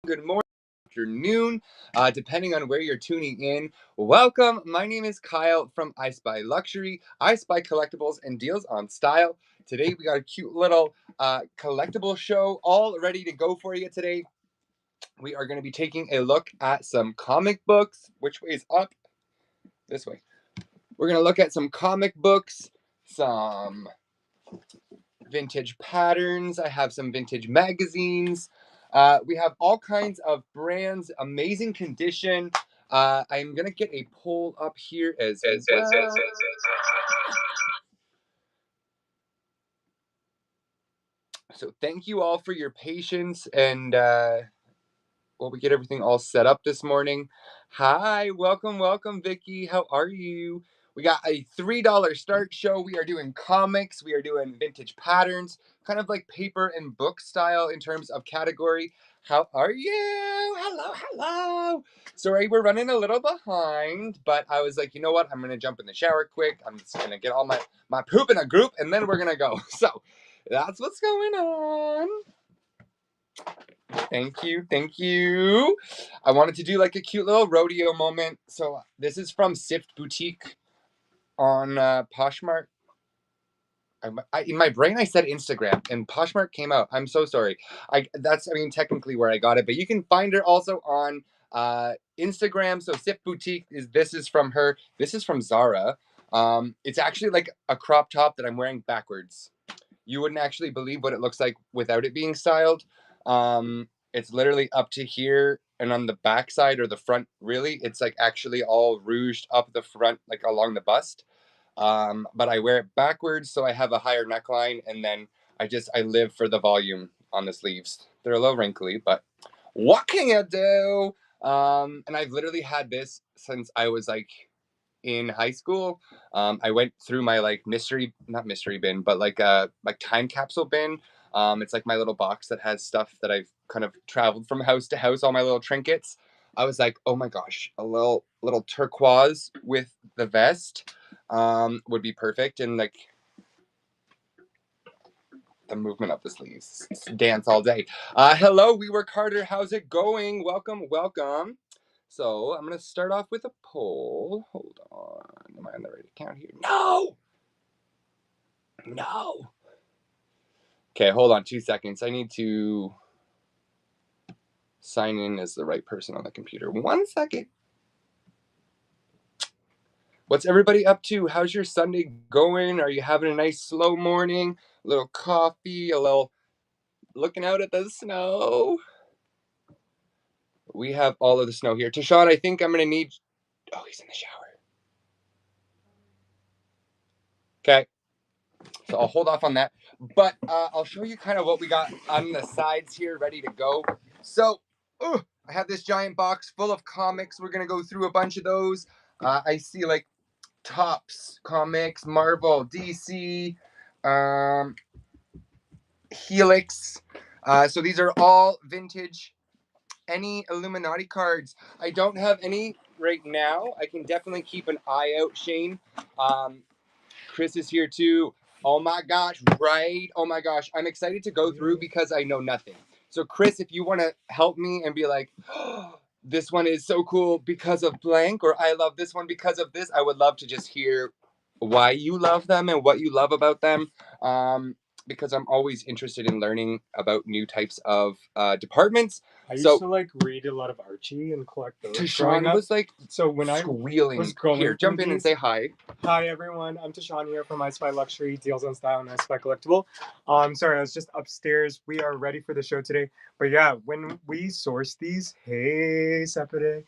good morning, afternoon, depending on where you're tuning in. Welcome. My name is Kyle from I Spy Luxury. I spy collectibles and deals on style. Today we got a cute little collectible show all ready to go for you today. We are going to be taking a look at some comic books. Which way is up? This way. We're going to look at some comic books, some vintage patterns. I have some vintage magazines. We have all kinds of brands, amazing condition. I'm going to get a poll up here as well. So thank you all for your patience and while we get everything all set up this morning. Hi, welcome, Vicky. How are you? We got a $3 start show. We are doing comics. We are doing vintage patterns, kind of like paper and book style in terms of category. How are you? Hello. Sorry, we're running a little behind, but I was like, you know what? I'm going to jump in the shower quick. I'm just going to get all my poop in a group, and then we're going to go. So that's what's going on. Thank you. I wanted to do like a cute little rodeo moment. So this is from SB Boutique on Poshmark. In my brain I said Instagram and Poshmark came out. I'm so sorry. That's technically where I got it, but you can find her also on Instagram. So SB Boutique this is from her. This is from Zara. It's actually like a crop top that I'm wearing backwards. You wouldn't actually believe what it looks like without it being styled. It's literally up to here, and on the back side or the front, really, it's like actually all rouged up the front, like along the bust. But I wear it backwards, so I have a higher neckline, and then I live for the volume on the sleeves. They're a little wrinkly, but what can you do? And I've literally had this since I was like in high school. I went through my like not mystery bin, but like time capsule bin. It's like my little box that has stuff that I've kind of traveled from house to house, all my little trinkets. I was like, oh my gosh, a little turquoise with the vest would be perfect. And like the movement of the sleeves, dance all day. Hello, We Work Harder. How's it going? Welcome. So I'm going to start off with a poll. Hold on. Am I on the right account here? No. Okay, hold on 2 seconds. I need to sign in as the right person on the computer. 1 second. What's everybody up to? How's your Sunday going? Are you having a nice slow morning? A little coffee, a little looking out at the snow? We have all of the snow here. Tashawn, I think I'm going to need... Oh, he's in the shower. Okay. So I'll hold off on that. But I'll show you kind of what we got on the sides here ready to go. So I have this giant box full of comics. We're going to go through a bunch of those. I see like Topps Comics, Marvel, DC, Helix. So these are all vintage. Any Illuminati cards. I don't have any right now. I can definitely keep an eye out, Shane. Chris is here too. Oh my gosh, right? Oh my gosh. I'm excited to go through because I know nothing. So Chris, if you want to help me and be like, oh, this one is so cool because of blank, or I love this one because of this, I would love to just hear why you love them and what you love about them. Because I'm always interested in learning about new types of departments. I used to like read a lot of Archie and collect those. Tashawn was like so when squealing. I was going here, jump in and say hi. Hi everyone, I'm Tashawn here from I Spy Luxury, Deals on Style, and I Spy Collectible. Sorry, I was just upstairs. We are ready for the show today. But yeah, when we source these, hey Sepide,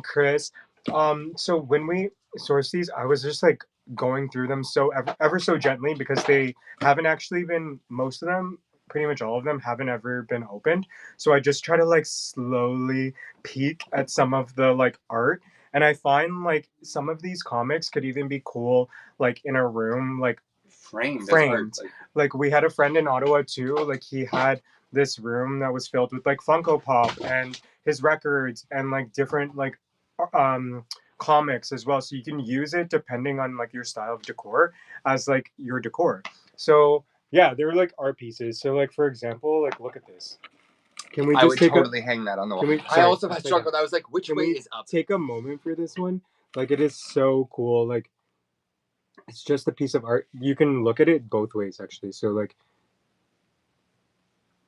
Chris. So when we source these, I was just like going through them so ever so gently because they haven't actually been, most of them, pretty much all of them haven't ever been opened. So I just try to like slowly peek at some of the like art, and I find like some of these comics could even be cool like in a room, like framed. Like we had a friend in Ottawa too, like he had this room that was filled with like Funko Pop and his records and like different like comics as well, so you can use it depending on like your style of decor as like your decor. So yeah, they were like art pieces. So like for example, like look at this. Can we I just would take totally hang that on the wall. I sorry, also had struggled. I was like, which can way we is up? take a moment for this one? Like, it is so cool. Like, it's just a piece of art. You can look at it both ways, actually. So, like,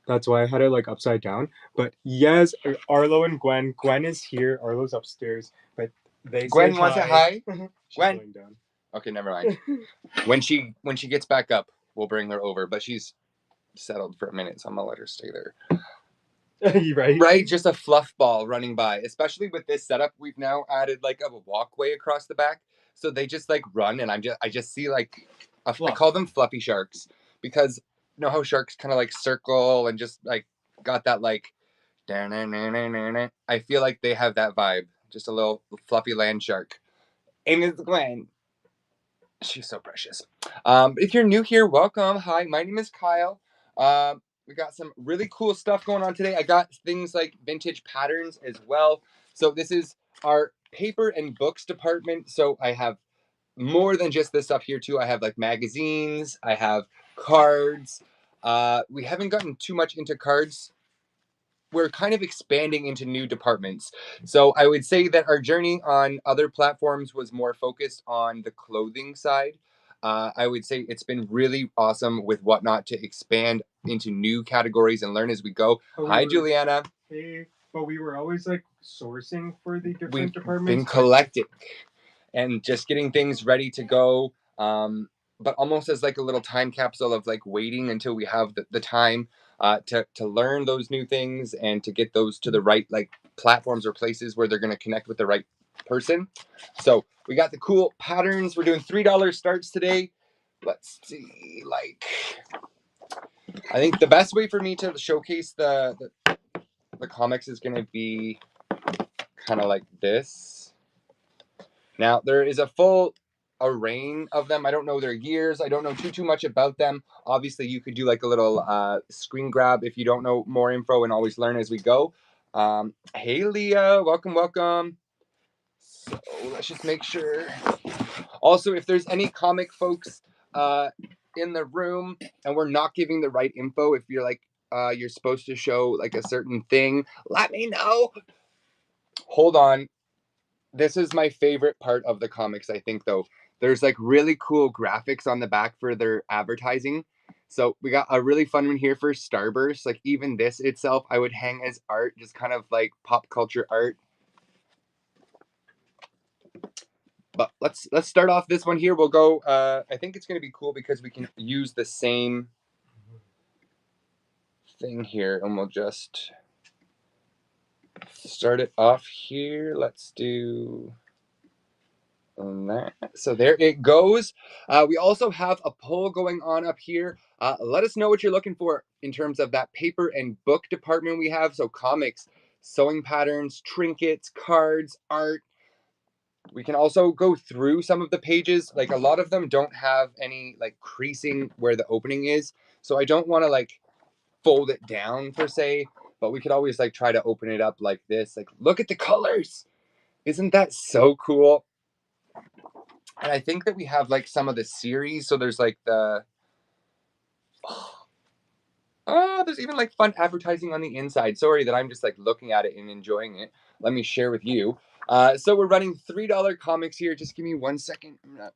that's why I had it, like, upside down. But yes, Arlo and Gwen. Gwen is here. Arlo's upstairs. But they Gwen said wants it hi. She's Gwen. going down. Okay, never mind. When she gets back up, we'll bring her over. But she's settled for a minute, so I'm gonna let her stay there. Right? Right, just a fluff ball running by. Especially with this setup, we've now added like a walkway across the back, so they just like run, and I just see like I call them fluffy sharks because you know how sharks kind of like circle and just like got that like. I feel like they have that vibe. Just a little fluffy land shark. And it's Gwen. She's so precious. If you're new here, welcome. Hi, my name is Kyle. We got some really cool stuff going on today. I got things like vintage patterns as well. So this is our paper and books department. So I have more than just this stuff here too. I have like magazines. I have cards. We haven't gotten too much into cards. We're kind of expanding into new departments. So I would say that our journey on other platforms was more focused on the clothing side. I would say it's been really awesome with Whatnot to expand into new categories and learn as we go. Hi, Juliana. Hey, but we were always like sourcing for the different We've departments. been collecting and just getting things ready to go. But almost as like a little time capsule of like waiting until we have the time to learn those new things and to get those to the right like platforms or places where they're going to connect with the right person. So we got the cool patterns. We're doing $3 starts today. Let's see, like I think the best way for me to showcase the comics is going to be kind of like this. Now there is a full array of them. I don't know their years. I don't know too much about them. Obviously, you could do like a little screen grab if you don't know more info and always learn as we go. Hey, Leah, welcome. So let's just make sure. Also, if there's any comic folks in the room and we're not giving the right info, if you're like you're supposed to show like a certain thing, let me know. Hold on. This is my favorite part of the comics, I think, though. There's like really cool graphics on the back for their advertising. So we got a really fun one here for Starburst. Like even this itself, I would hang as art, just kind of like pop culture art. But let's start off this one here. We'll go. I think it's going to be cool because we can use the same thing here, and we'll just start it off here. Let's do that. So there it goes. We also have a poll going on up here. Let us know what you're looking for in terms of that paper and book department we have. So comics, sewing patterns, trinkets, cards, art. We can also go through some of the pages. Like a lot of them don't have any like creasing where the opening is. So I don't want to like fold it down per se, but we could always like try to open it up like this. Like, look at the colors. Isn't that so cool? And I think that we have like some of the series. So there's like the there's even like fun advertising on the inside. Sorry that I'm just like looking at it and enjoying it. Let me share with you. So we're running $3 comics here. Just give me 1 second. I'm gonna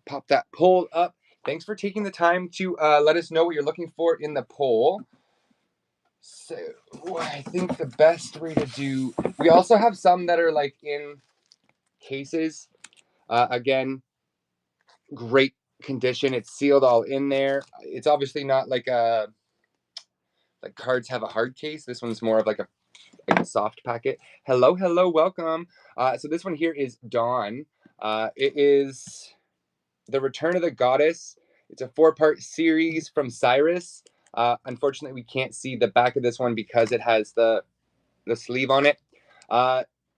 pop that poll up. Thanks for taking the time to let us know what you're looking for in the poll. So I think the best way to do. We also have some that are like in cases. Again, great condition. It's sealed all in there. It's obviously not like a like cards have a hard case. This one's more of like a soft packet. Hello, welcome. So this one here is Dawn. It is The Return of the Goddess. It's a 4-part series from Cyrus. Unfortunately, we can't see the back of this one because it has the sleeve on it.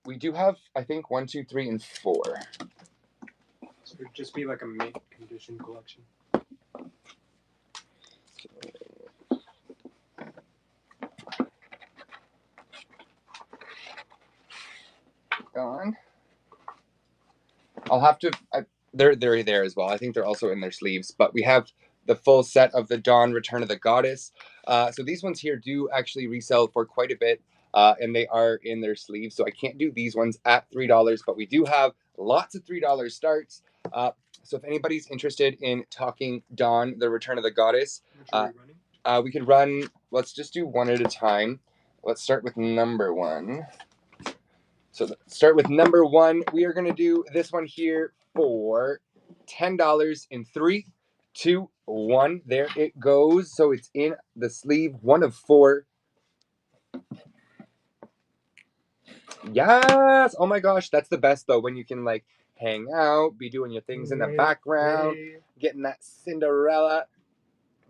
We do have, I think, 1, 2, 3, and 4. So it would just be like a mint condition collection. Gone. I'll have to. They're there as well. I think they're also in their sleeves. But we have the full set of the Dawn Return of the Goddess. So these ones here do actually resell for quite a bit, and they are in their sleeves. So I can't do these ones at $3, but we do have lots of $3 starts. So if anybody's interested in talking Dawn, the Return of the Goddess, we could run, let's just do one at a time. Let's start with number 1. So start with number 1. We are going to do this one here for $10 in 3, 2, 1. There it goes. So it's in the sleeve, 1 of 4. Yes. Oh my gosh, that's the best though, when you can like hang out, be doing your things in the background, getting that Cinderella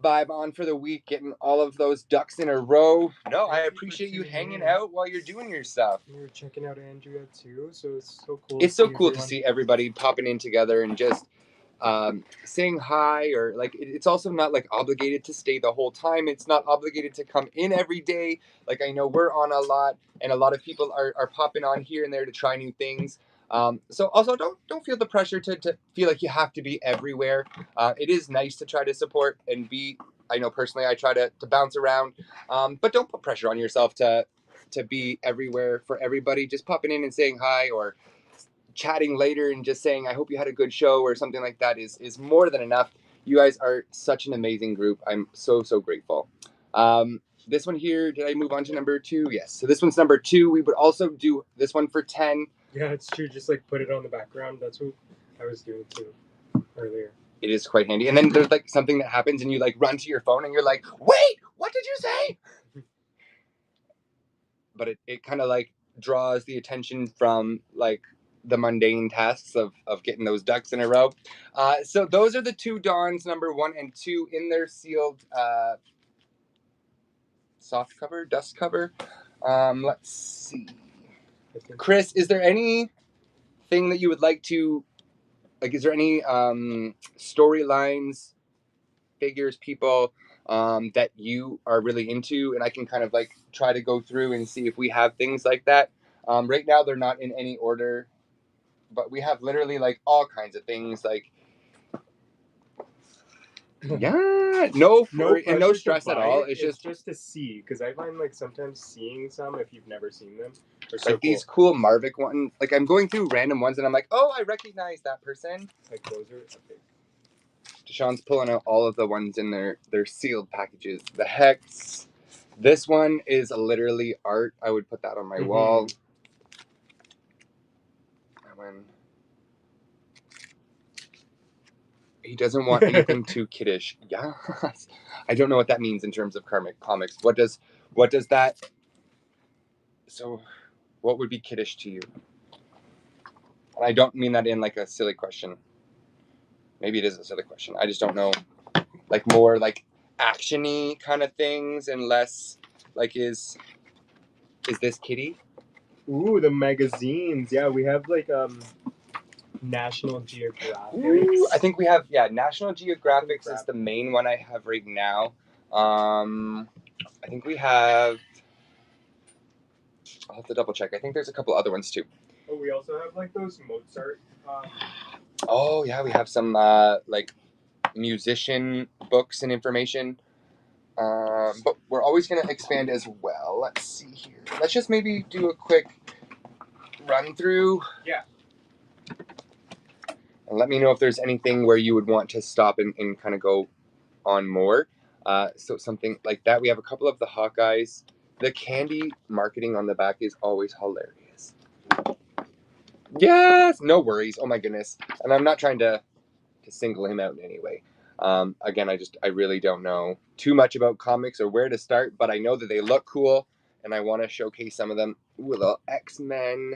vibe on for the week, getting all of those ducks in a row. No, I appreciate you hanging out while you're doing your stuff. We were checking out Andrea too, so it's so cool. It's so cool to see everybody popping in together and just saying hi, or like it's also not like obligated to stay the whole time. It's not obligated to come in every day. Like I know we're on a lot, and a lot of people are popping on here and there to try new things. So also don't feel the pressure to feel like you have to be everywhere. It is nice to try to support and be. I know personally I try to bounce around, but don't put pressure on yourself to be everywhere for everybody. Just popping in and saying hi, or chatting later and just saying I hope you had a good show or something like that is more than enough. You guys are such an amazing group. I'm so grateful. This one here, did I move on to number 2? Yes. So this one's number 2. We would also do this one for 10. Yeah, it's true. Just like put it on the background. That's what I was doing too earlier. It is quite handy. And then there's like something that happens and you like run to your phone and you're like, wait, what did you say? But it kind of like draws the attention from like the mundane tasks of getting those ducks in a row. So those are the 2 Dawns, number 1 and 2, in their sealed soft cover, dust cover. Let's see. Chris, is there anything that you would like to, like, is there any storylines, figures, people that you are really into, and I can kind of like try to go through and see if we have things like that. Right now they're not in any order, but we have literally like all kinds of things, like no stress at all. It's just to see, because I find like sometimes seeing some, if you've never seen them, are so like cool. These cool Marvick ones, like I'm going through random ones and I'm like, oh, I recognize that person. Like those are okay. Deshaun's pulling out all of the ones in their sealed packages. The Hex. This one is literally art. I would put that on my wall. That one. He doesn't want anything too kiddish. Yes. I don't know what that means in terms of comics. What does that? So, what would be kiddish to you? And I don't mean that in like a silly question. Maybe it is a silly question. I just don't know. Like more like action-y kind of things, and less like is this kitty? Ooh, the magazines. Yeah, we have like National Geographic. I think we have, National Geographic is the main one I have right now. I think we have, I'll have to double check. I think there's a couple other ones too. Oh, we also have like those Mozart. Oh yeah, we have some like musician books and information. But we're always going to expand as well. Let's see here. Let's just maybe do a quick run through. Yeah. And let me know if there's anything where you would want to stop and kind of go on more. So something like that. We have a couple of the Hawkeyes. The candy marketing on the back is always hilarious. Yes! No worries. Oh my goodness. And I'm not trying to single him out in any way. Again, I really don't know too much about comics or where to start, but I know that they look cool, and I want to showcase some of them. Ooh, a little X-Men.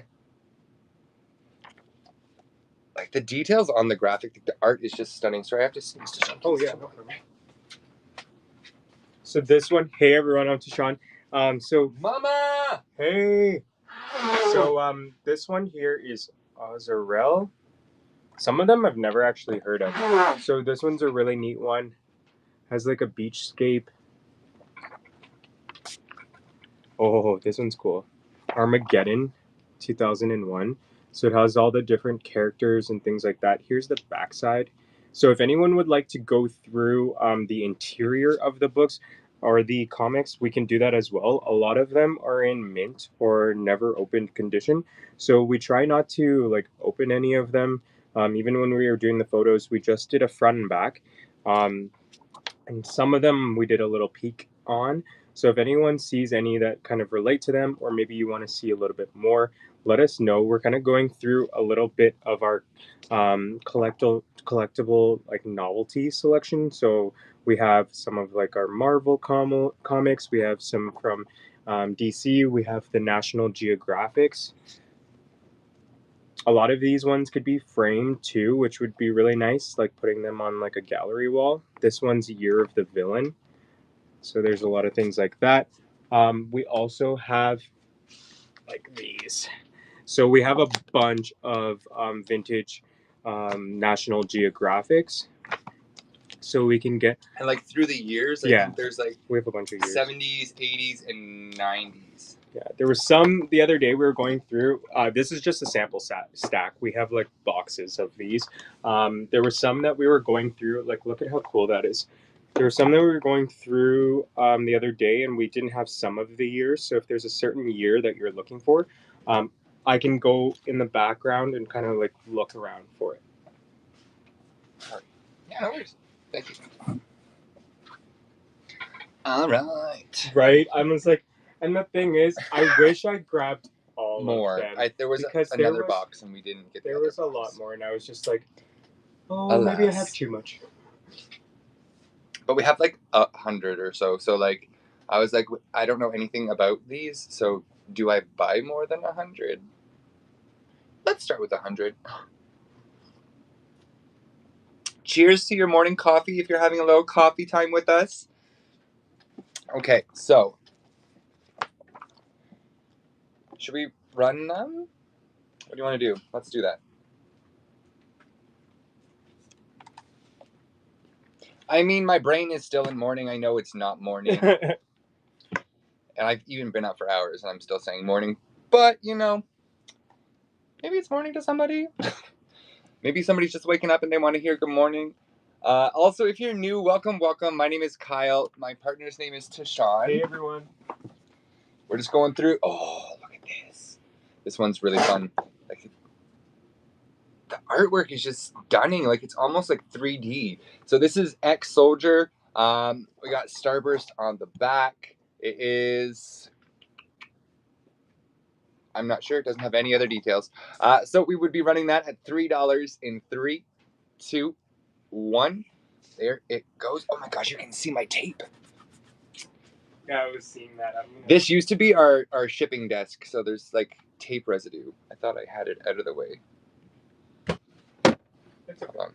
Like, the details on the graphic, the art is just stunning. Sorry, I have to sneeze to Sean. Oh, yeah, no problem. So this one, hey everyone, I'm Tashawn. Mama! Hey! So, this one here is Ozarel. Some of them I've never actually heard of. So this one's a really neat one. Has like a beachscape. Oh, this one's cool. Armageddon, 2001. So it has all the different characters and things like that. Here's the backside. So if anyone would like to go through the interior of the books or the comics, we can do that as well. A lot of them are in mint or never opened condition. So we try not to like open any of them. Even when we were doing the photos, we just did a front and back. And some of them we did a little peek on. So if anyone sees any that kind of relate to them, or maybe you want to see a little bit more, let us know. We're kind of going through a little bit of our collectible like novelty selection. So we have some of like our Marvel comics. We have some from DC. We have the National Geographics. A lot of these ones could be framed too, which would be really nice, like putting them on like a gallery wall. This one's Year of the Villain. So there's a lot of things like that. We also have like these. So we have a bunch of vintage National Geographics. So we can get... And like through the years, I think there's like we have a bunch of years. 70s, 80s, and 90s. Yeah, there was some the other day we were going through. This is just a sample stack. We have like boxes of these. There were some that we were going through. Like, look at how cool that is. There were some that we were going through the other day, and we didn't have some of the years. So if there's a certain year that you're looking for, I can go in the background and kind of like look around for it. Yeah, no worries. Thank you. All right. Right? I was like, and the thing is, I wish I grabbed all more. of them. There was another box, and we didn't get. There was a lot more, and I was just like, oh, alas. Maybe I have too much. But we have like 100 or so. So like, I was like, I don't know anything about these. So do I buy more than 100? Let's start with 100. Cheers to your morning coffee if you're having a little coffee time with us. Okay, so should we run them? What do you want to do? Let's do that. I mean, my brain is still in morning. I know it's not morning. And I've even been up for hours and I'm still saying morning. But, you know, maybe it's morning to somebody. Maybe somebody's just waking up and they want to hear good morning. Also, if you're new, welcome, welcome. My name is Kyle. My partner's name is Tashawn. Hey, everyone. We're just going through. Oh, look at this. This one's really fun. Like, the artwork is just stunning. Like, it's almost like 3D. So this is Ex-Soldier. We got Starburst on the back. It is... I'm not sure. It doesn't have any other details. So we would be running that at $3 in 3, 2, 1. There it goes. Oh my gosh, you can see my tape. Yeah, I was seeing that. This used to be our shipping desk, so there's like tape residue. I thought I had it out of the way. Hold on.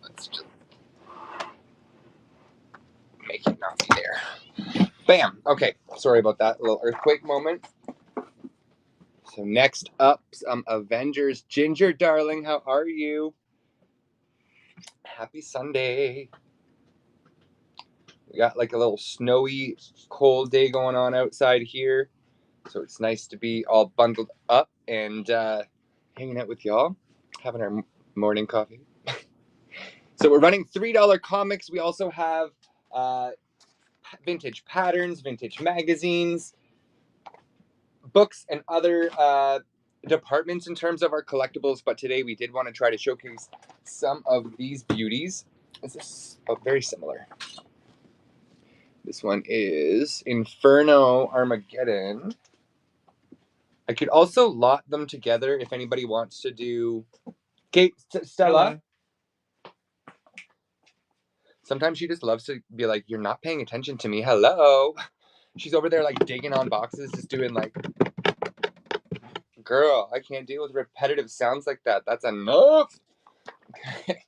Let's just make it not be there. Bam. Okay, sorry about that. A little earthquake moment. So next up, some Avengers. Ginger, darling, how are you? Happy Sunday. We got like a little snowy, cold day going on outside here. So it's nice to be all bundled up and hanging out with y'all, having our morning coffee. So we're running $3 comics. We also have vintage patterns, vintage magazines, books, and other departments in terms of our collectibles. But today we did want to try to showcase some of these beauties. This is very similar. This one is Inferno Armageddon. I could also lot them together if anybody wants to do... Okay, Stella. Sometimes she just loves to be like, you're not paying attention to me. Hello. She's over there like digging on boxes, just doing like... Girl, I can't deal with repetitive sounds like that. That's enough. Okay.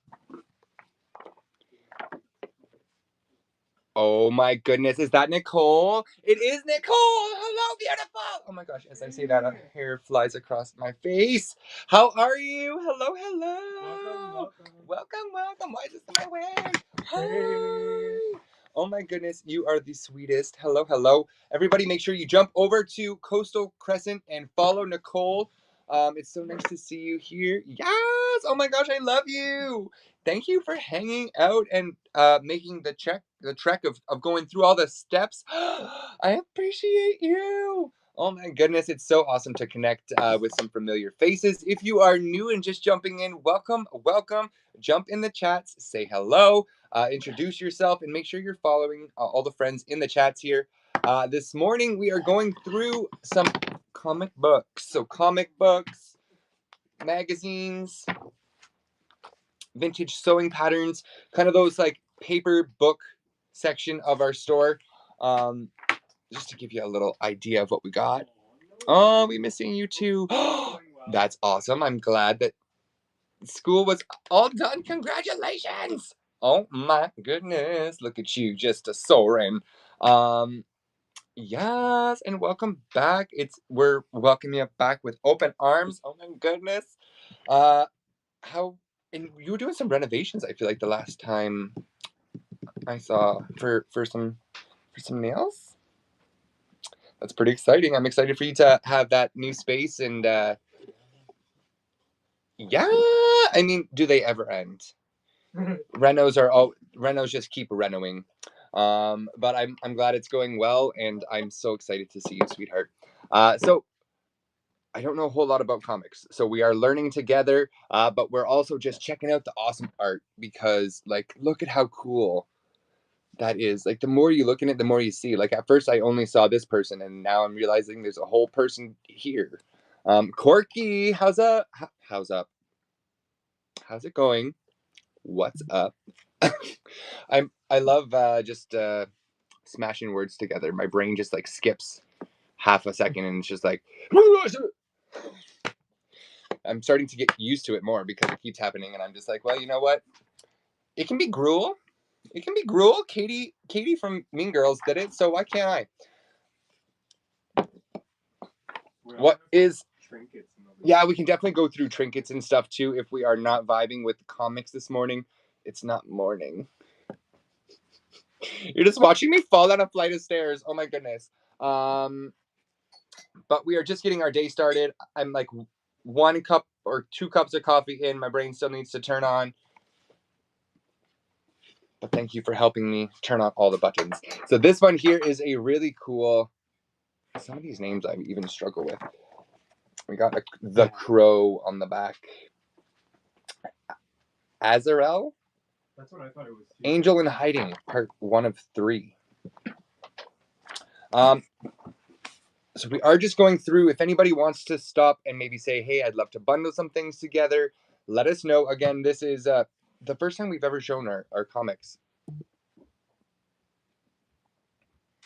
Oh my goodness, is that Nicole? It is Nicole! Hello, beautiful! Oh my gosh, as I say that, a hair flies across my face. How are you? Hello, hello. Welcome. Why is this in my way? Hi. Oh my goodness, you are the sweetest. Hello. Everybody make sure you jump over to Coastal Crescent and follow Nicole It's so nice to see you here. Yes! Oh my gosh, I love you. Thank you for hanging out and making the trek of going through all the steps. I appreciate you. Oh my goodness, it's so awesome to connect with some familiar faces. If you are new and just jumping in, welcome, welcome. Jump in the chats, say hello, introduce yourself, and make sure you're following all the friends in the chats here. This morning, we are going through some comic books. So comic books, magazines, vintage sewing patterns, kind of those like paper book section of our store. Just to give you a little idea of what we got. Oh, we missing you too. That's awesome. I'm glad that school was all done. Congratulations. Oh my goodness. Look at you, just a soaring. Yes, and welcome back. We're welcoming you back with open arms. Oh my goodness. How and you were doing some renovations, I feel like the last time I saw for some nails. That's pretty exciting. I'm excited for you to have that new space and yeah, I mean, do they ever end? Renos just keep renoing. But I'm glad it's going well, and I'm so excited to see you, sweetheart. So I don't know a whole lot about comics, so we are learning together. But we're also just checking out the awesome art because, like, look at how cool that is. Like, the more you look in it, the more you see. Like, at first, I only saw this person, and now I'm realizing there's a whole person here. Corky, how's up? How's up? How's it going? What's up? I love just smashing words together. My brain just like skips half a second and it's just like I'm starting to get used to it more because it keeps happening and I'm just like, well, you know what? It can be gruel. It can be gruel. Katie from Mean Girls did it, so why can't I? What is trinkets? Yeah, we can definitely go through trinkets and stuff too if we are not vibing with comics this morning. It's not morning. You're just watching me fall down a flight of stairs. Oh my goodness. But we are just getting our day started. I'm like 1 cup or 2 cups of coffee in. My brain still needs to turn on. But thank you for helping me turn on all the buttons. So this one here is a really cool. Some of these names I even struggle with. We got the crow on the back. Azarel? That's what I thought it was. Angel in Hiding, part 1 of 3. So we are just going through. If anybody wants to stop and maybe say, hey, I'd love to bundle some things together, let us know. Again, this is the first time we've ever shown our comics.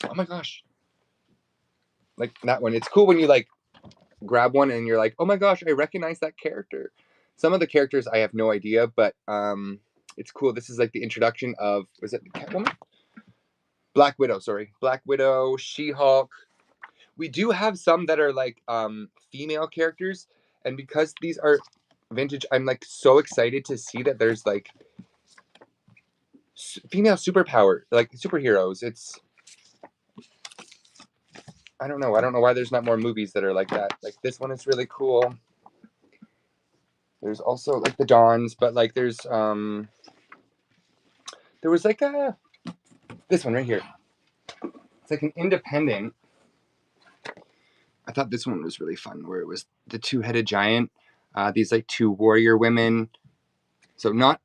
Oh my gosh. Like that one. It's cool when you like grab one and you're like, oh my gosh, I recognize that character. Some of the characters I have no idea, but it's cool. This is like the introduction of, was it Catwoman? Black Widow, sorry. Black Widow, She-Hulk. We do have some that are like female characters, and because these are vintage, I'm like so excited to see that there's like female superpower, like superheroes. It's I don't know why there's not more movies that are like that. Like this one is really cool. There's also like the Dawns, but like there was like this one right here. It's like an independent. I thought this one was really fun, where it was the two-headed giant, these like 2 warrior women. So not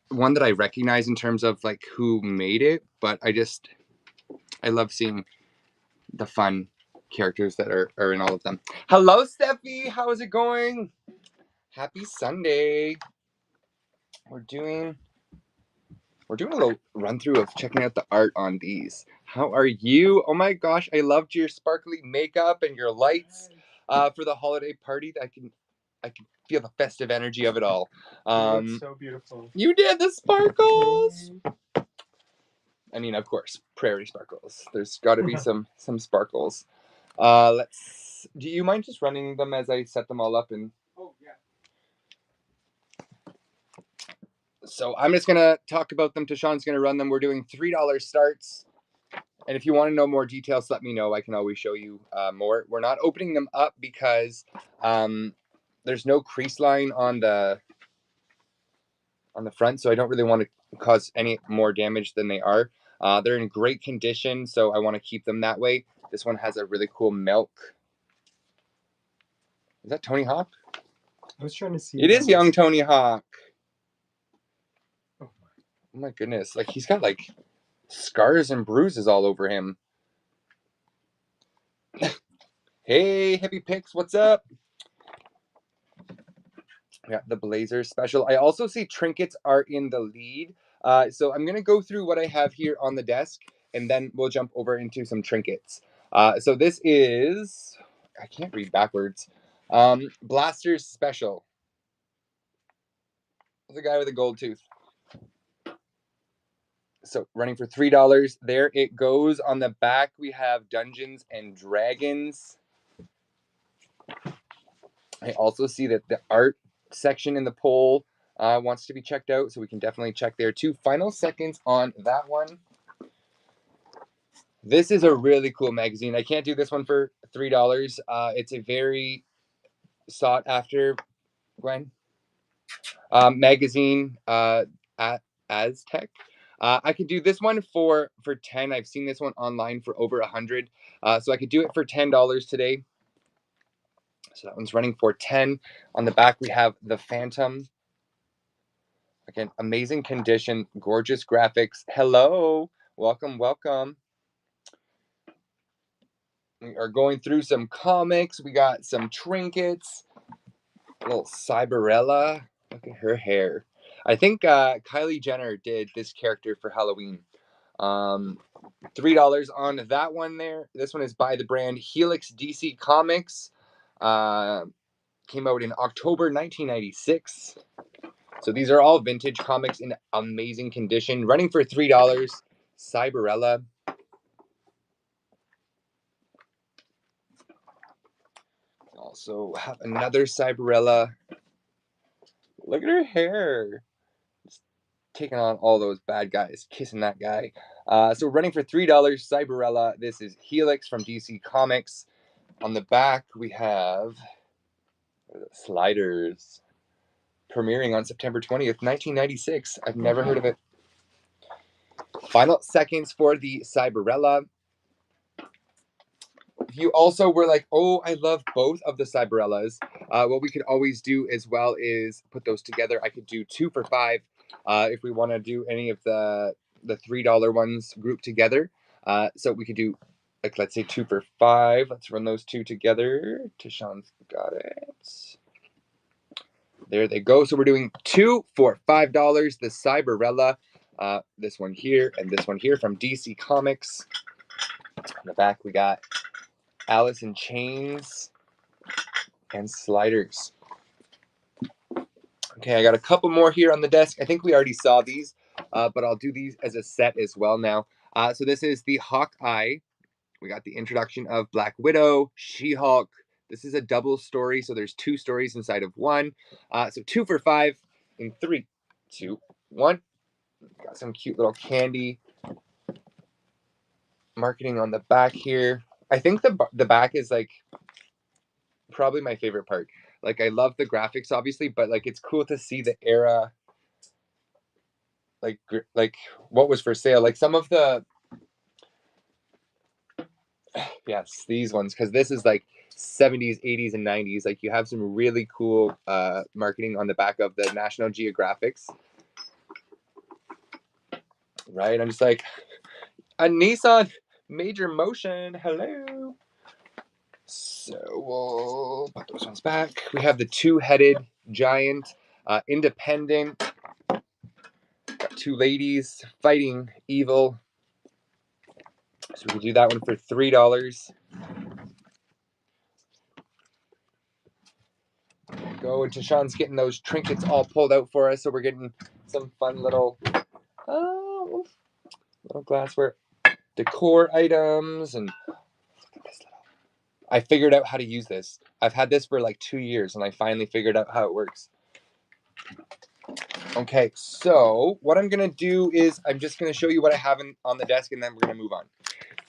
one that I recognize in terms of like who made it, but I love seeing the fun characters that are in all of them. Hello, Steffi. How is it going? Happy Sunday. We're doing a little run through of checking out the art on these. How are you? Oh my gosh, I loved your sparkly makeup and your lights for the holiday party. I can feel the festive energy of it all. It's so beautiful. You did the sparkles. I mean, of course, prairie sparkles. There's got to be some sparkles. Do you mind just running them as I set them all up? And oh yeah. So I'm just gonna talk about them. Tashawn's gonna run them. We're doing $3 starts. And if you want to know more details, let me know. I can always show you more. We're not opening them up because there's no crease line on the front, so I don't really want to cause any more damage than they are. They're in great condition, so I want to keep them that way. This one has a really cool milk. Is that Tony Hawk? I was trying to see. It is young Tony Hawk. Oh my goodness. Like, he's got like scars and bruises all over him. Hey, Hippie Picks, what's up? Yeah, the Blazers special. I also see trinkets are in the lead. So I'm going to go through what I have here on the desk, and then we'll jump over into some trinkets. So this is, I can't read backwards. Blasters special. The guy with a gold tooth. So running for $3. There it goes. On the back, we have Dungeons and Dragons. I also see that the art section in the poll wants to be checked out, so we can definitely check there too. Final seconds on that one. This is a really cool magazine. I can't do this one for $3. It's a very sought after, Gwen, magazine at Aztec. I could do this one for 10. I've seen this one online for over 100. So I could do it for $10 today. So that one's running for 10. On the back, we have the Phantom. Again, amazing condition, gorgeous graphics. Hello, welcome, welcome. We are going through some comics. We got some trinkets. A little Cyberella. Look at her hair. I think Kylie Jenner did this character for Halloween. $3 on that one there. This one is by the brand Helix DC Comics. Came out in October 1996. So these are all vintage comics in amazing condition. Running for $3. Cyberella. Also have another Cyberella. Look at her hair. Just taking on all those bad guys. Kissing that guy. So running for $3. Cyberella. This is Helix from DC Comics. On the back, we have Sliders. Premiering on September 20th, 1996. I've never heard of it. Final seconds for the Cyberella. If you also were like, oh, I love both of the Cyberellas, what we could always do as well is put those together. I could do 2 for $5 if we want to do any of the $3 ones grouped together. So we could do, like, let's say 2 for $5. Let's run those two together. Tashawn's got it. There they go. So we're doing 2 for $5. The Cyberella, this one here and this one here from DC Comics. On the back, we got Alice in Chains and Sliders. Okay, I got a couple more here on the desk. I think we already saw these, but I'll do these as a set as well now. So this is the Hawkeye. We got the introduction of Black Widow, She-Hulk. This is a double story, so there's 2 stories inside of one. So 2 for $5 in 3, 2, 1. Got some cute little candy marketing on the back here. I think the back is like probably my favorite part. Like, I love the graphics, obviously, but like it's cool to see the era, like what was for sale. Like some of the, yes, these ones, because this is like 70s, 80s, and 90s. Like, you have some really cool marketing on the back of the National Geographics. Right? I'm just like, a Nissan Major Motion. Hello. So we'll put those ones back. We have the 2-headed giant, independent. Got 2 ladies fighting evil. So we can do that one for $3. There we go. And Tashawn's getting those trinkets all pulled out for us. So we're getting some fun little glassware decor items. And look at this little. I figured out how to use this. I've had this for like 2 years, and I finally figured out how it works. Okay, so what I'm going to do is I'm just going to show you what I have on the desk, and then we're going to move on.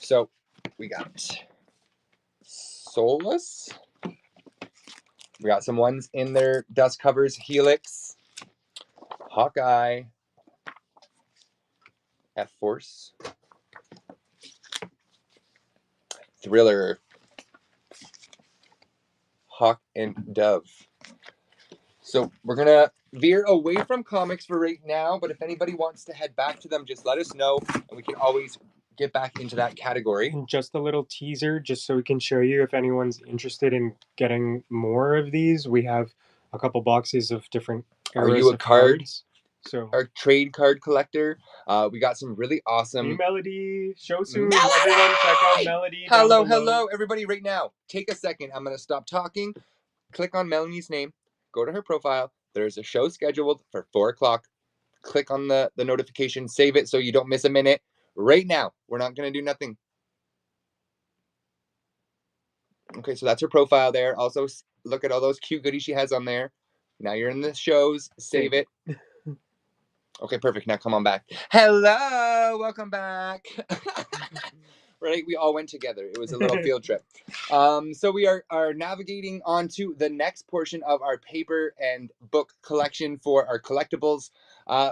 So we got Solus. We got some ones in their dust covers. Helix, Hawkeye, F-Force, Thriller, Hawk and Dove. So we're going to veer away from comics for right now, but if anybody wants to head back to them, just let us know, and we can always get back into that category. And just a little teaser, just so we can show you if anyone's interested in getting more of these. We have a couple boxes of different eras. Are you a of cards. So our trade card collector? We got some really awesome. Hey, Melody, show soon. Melody! Everyone, check out Melody. Hello, everybody! Right now, take a second. I'm gonna stop talking. Click on Melanie's name. Go to her profile. There's a show scheduled for 4 o'clock. Click on the notification. Save it so you don't miss a minute. Right now, we're not gonna do nothing. Okay, so that's her profile there. Also, look at all those cute goodies she has on there. Now you're in the shows. Save it. Okay, perfect. Now come on back. Hello, welcome back. Right, we all went together. It was a little field trip. So we are navigating onto the next portion of our paper and book collection for our collectibles.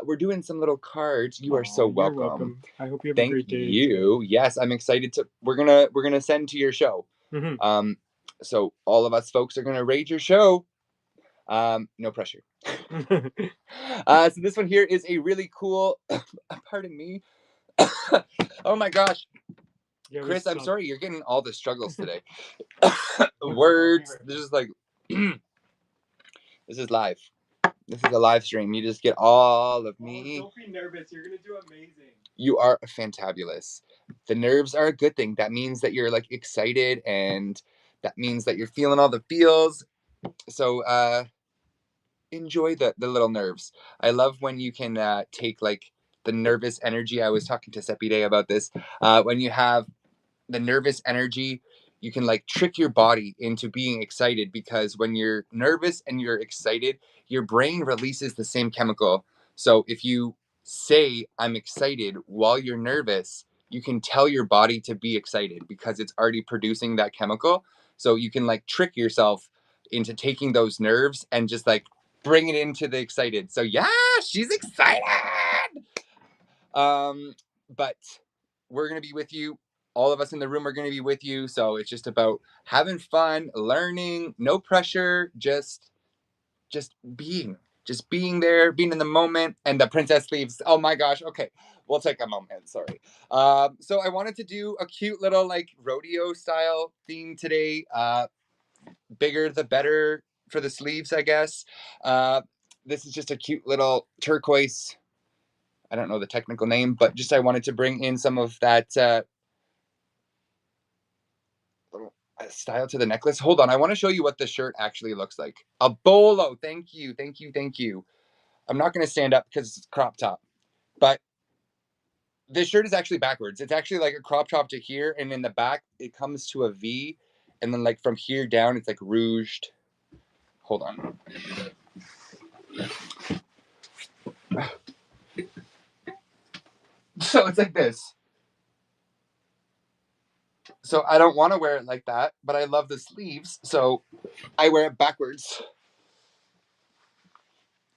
We're doing some little cards. You are so welcome. You're welcome. I hope you have a great day. Thank you. Yes, I'm excited to. We're gonna send to your show. Mm-hmm. So all of us folks are gonna raid your show. No pressure. So this one here is a really cool. Pardon me. Oh my gosh. Yeah, Chris, I'm sorry, you're getting all the struggles today. Words. This is like, this is live. This is a live stream. You just get all of me. Don't be nervous. You're going to do amazing. You are fantabulous. The nerves are a good thing. That means that you're like excited, and that means that you're feeling all the feels. So enjoy the little nerves. I love when you can take like the nervous energy. I was talking to Seppi Day about this. When you have the nervous energy, you can like trick your body into being excited, because when you're nervous and you're excited, your brain releases the same chemical. So if you say I'm excited while you're nervous, you can tell your body to be excited because it's already producing that chemical. So you can like trick yourself into taking those nerves and just like bring it into the excited. So yeah, she's excited. But we're going to be with you. All of us in the room are going to be with you. So it's just about having fun, learning, no pressure, just being there, being in the moment. And the princess leaves. Oh my gosh. Okay. We'll take a moment. Sorry. So I wanted to do a cute little like rodeo style theme today. Bigger the better for the sleeves, I guess. This is just a cute little turquoise. I don't know the technical name, but just I wanted to bring in some of that little style to the necklace. Hold on, I want to show you what the shirt actually looks like. A bolo. Thank you. I'm not going to stand up because it's crop top, but this shirt is actually backwards. It's actually like a crop top to here, and in the back it comes to a V, and then like from here down it's like rouged. Hold on. So it's like this. So I don't want to wear it like that, but I love the sleeves, so I wear it backwards.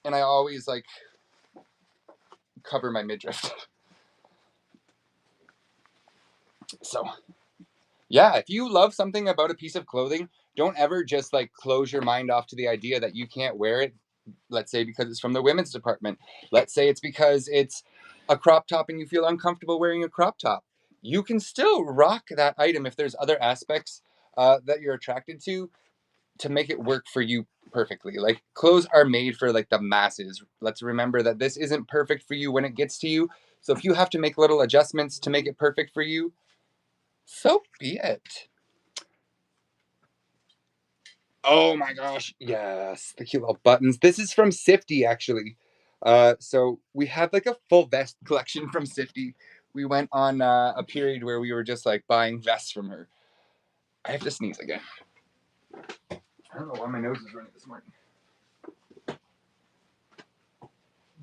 And I always like cover my midriff. So yeah, if you love something about a piece of clothing, don't ever just like close your mind off to the idea that you can't wear it. Let's say because it's from the women's department. Let's say it's because it's a crop top and you feel uncomfortable wearing a crop top. You can still rock that item if there's other aspects that you're attracted to make it work for you perfectly. Like clothes are made for like the masses. Let's remember that this isn't perfect for you when it gets to you. So if you have to make little adjustments to make it perfect for you, so be it. Oh my gosh. Yes. The cute little buttons. This is from Sifty, actually. So we have like a full vest collection from Sifty. We went on a period where we were just like buying vests from her. I have to sneeze again. I don't know why my nose is running this morning.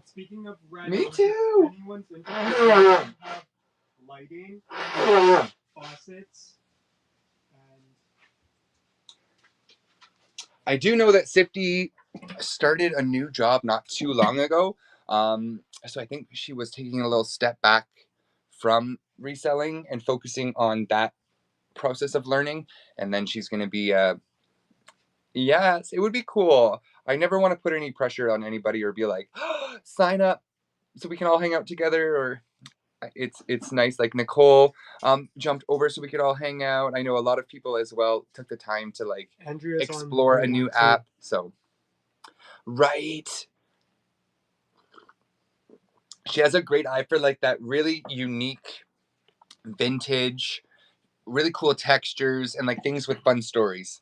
Speaking of red, me too. Anyone's interested in have lighting, faucets, and I do know that Sifty started a new job not too long ago. So I think she was taking a little step back from reselling and focusing on that process of learning. And then she's going to be, yes, it would be cool. I never want to put any pressure on anybody or be like, oh, sign up so we can all hang out together. Or it's nice. Like Nicole jumped over so we could all hang out. I know a lot of people as well took the time to like Andrea's explore a new app. So, right. She has a great eye for like that really unique vintage, really cool textures and like things with fun stories.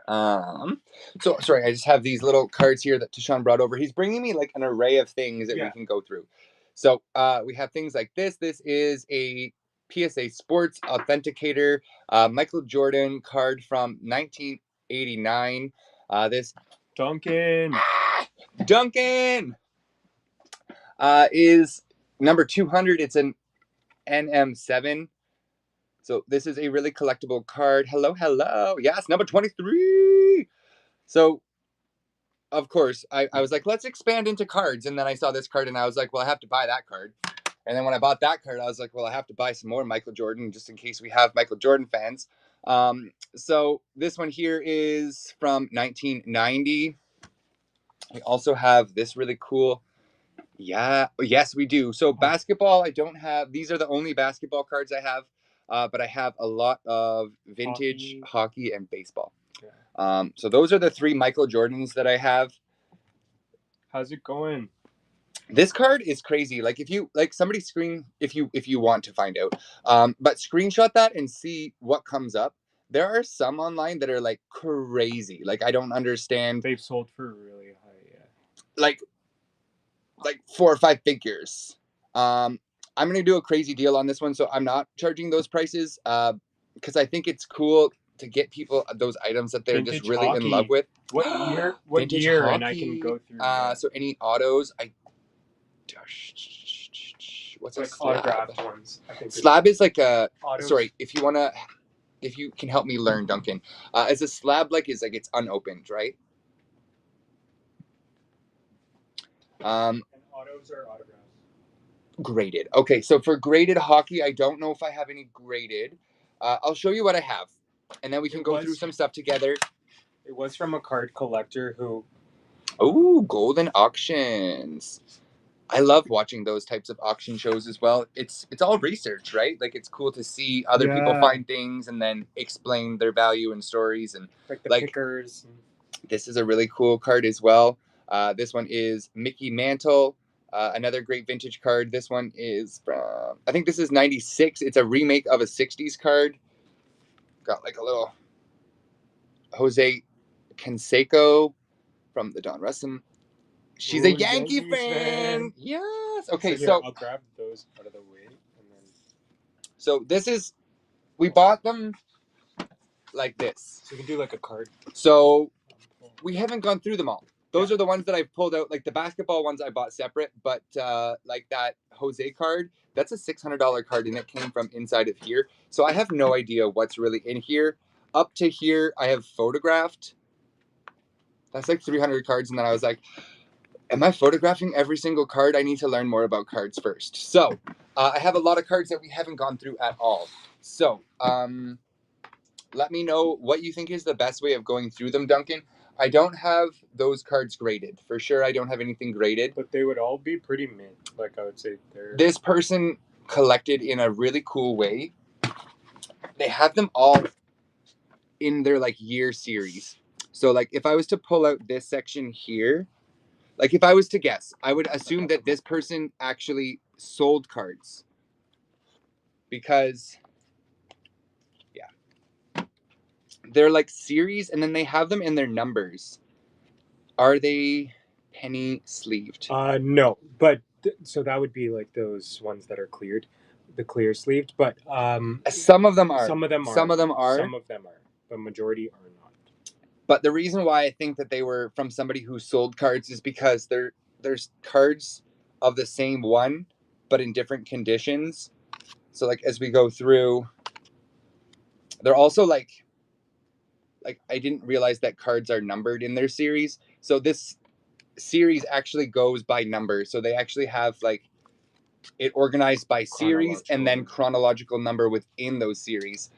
So sorry, I just have these little cards here that Tashawn brought over. He's bringing me like an array of things that we can go through. So we have things like this. This is a PSA Sports Authenticator Michael Jordan card from 1989. This Duncan is number 200. It's an NM7. So this is a really collectible card. Hello. Yes, number 23. So, of course, I was like, let's expand into cards. And then I saw this card and I was like, well, I have to buy that card. And then when I bought that card, I was like, well, I have to buy some more Michael Jordan just in case we have Michael Jordan fans. So this one here is from 1990. We also have this really cool. Yeah. Yes, we do. So basketball, I don't have. These are the only basketball cards I have. But I have a lot of vintage hockey and baseball. Yeah. So those are the 3 Michael Jordans that I have. How's it going? This card is crazy. Like if you like somebody if you want to find out, but screenshot that and see what comes up. There are some online that are like crazy. Like I don't understand. They've sold for really high. Yeah. Like 4 or 5 figures. I'm gonna do a crazy deal on this one, so I'm not charging those prices because I think it's cool to get people those items that they're vintage just really hockey. In love with. What year? What vintage year? Hockey. And I can go through. So any autos, what's like a slab? Autographed ones. I think slab is like a. Autos. Sorry, if you can help me learn, Duncan. As a slab, like is like it's unopened, right? And autos are autographs. Graded. Okay, so for graded hockey, I don't know if I have any graded. I'll show you what I have, and then we can go through some stuff together. It was from a card collector who. Oh, golden auctions. I love watching those types of auction shows as well. It's all research, right? Like it's cool to see other people find things and then explain their value and stories and like the pickers. This is a really cool card as well. This one is Mickey Mantle. Another great vintage card. This one is from, I think this is 96. It's a remake of a 60s card. Got like a little Jose Canseco from the Don Russin. She's a Yankee fan. Yes. Okay, so I'll grab those out of the way. And then. So this is, we bought them like this. So you can do like a card. So we haven't gone through them all. Those are the ones that I've pulled out. Like the basketball ones I bought separate, but like that Jose card, that's a $600 card and it came from inside of here. So I have no idea what's really in here. Up to here, I have photographed. That's like 300 cards. And then I was like, am I photographing every single card? I need to learn more about cards first. So I have a lot of cards that we haven't gone through at all. So let me know what you think is the best way of going through them, Duncan. I don't have those cards graded. For sure, I don't have anything graded. But they would all be pretty mint. Like, I would say they're... This person collected in a really cool way. They have them all in their, like, year series. So, like, if I was to pull out this section here, like, if I was to guess, I would assume that this person actually sold cards. Because... they're like series and then they have them in their numbers. Are they penny sleeved? No, but so that would be like those ones that are cleared, the clear sleeved, but some of them are. Some of them are. Some of them are. Some of them are. The majority are not. But the reason why I think that they were from somebody who sold cards is because there's cards of the same one but in different conditions. So like as we go through, they're also like like I didn't realize that cards are numbered in their series. So this series actually goes by number. So they actually have like it organized by series and then chronological number within those series,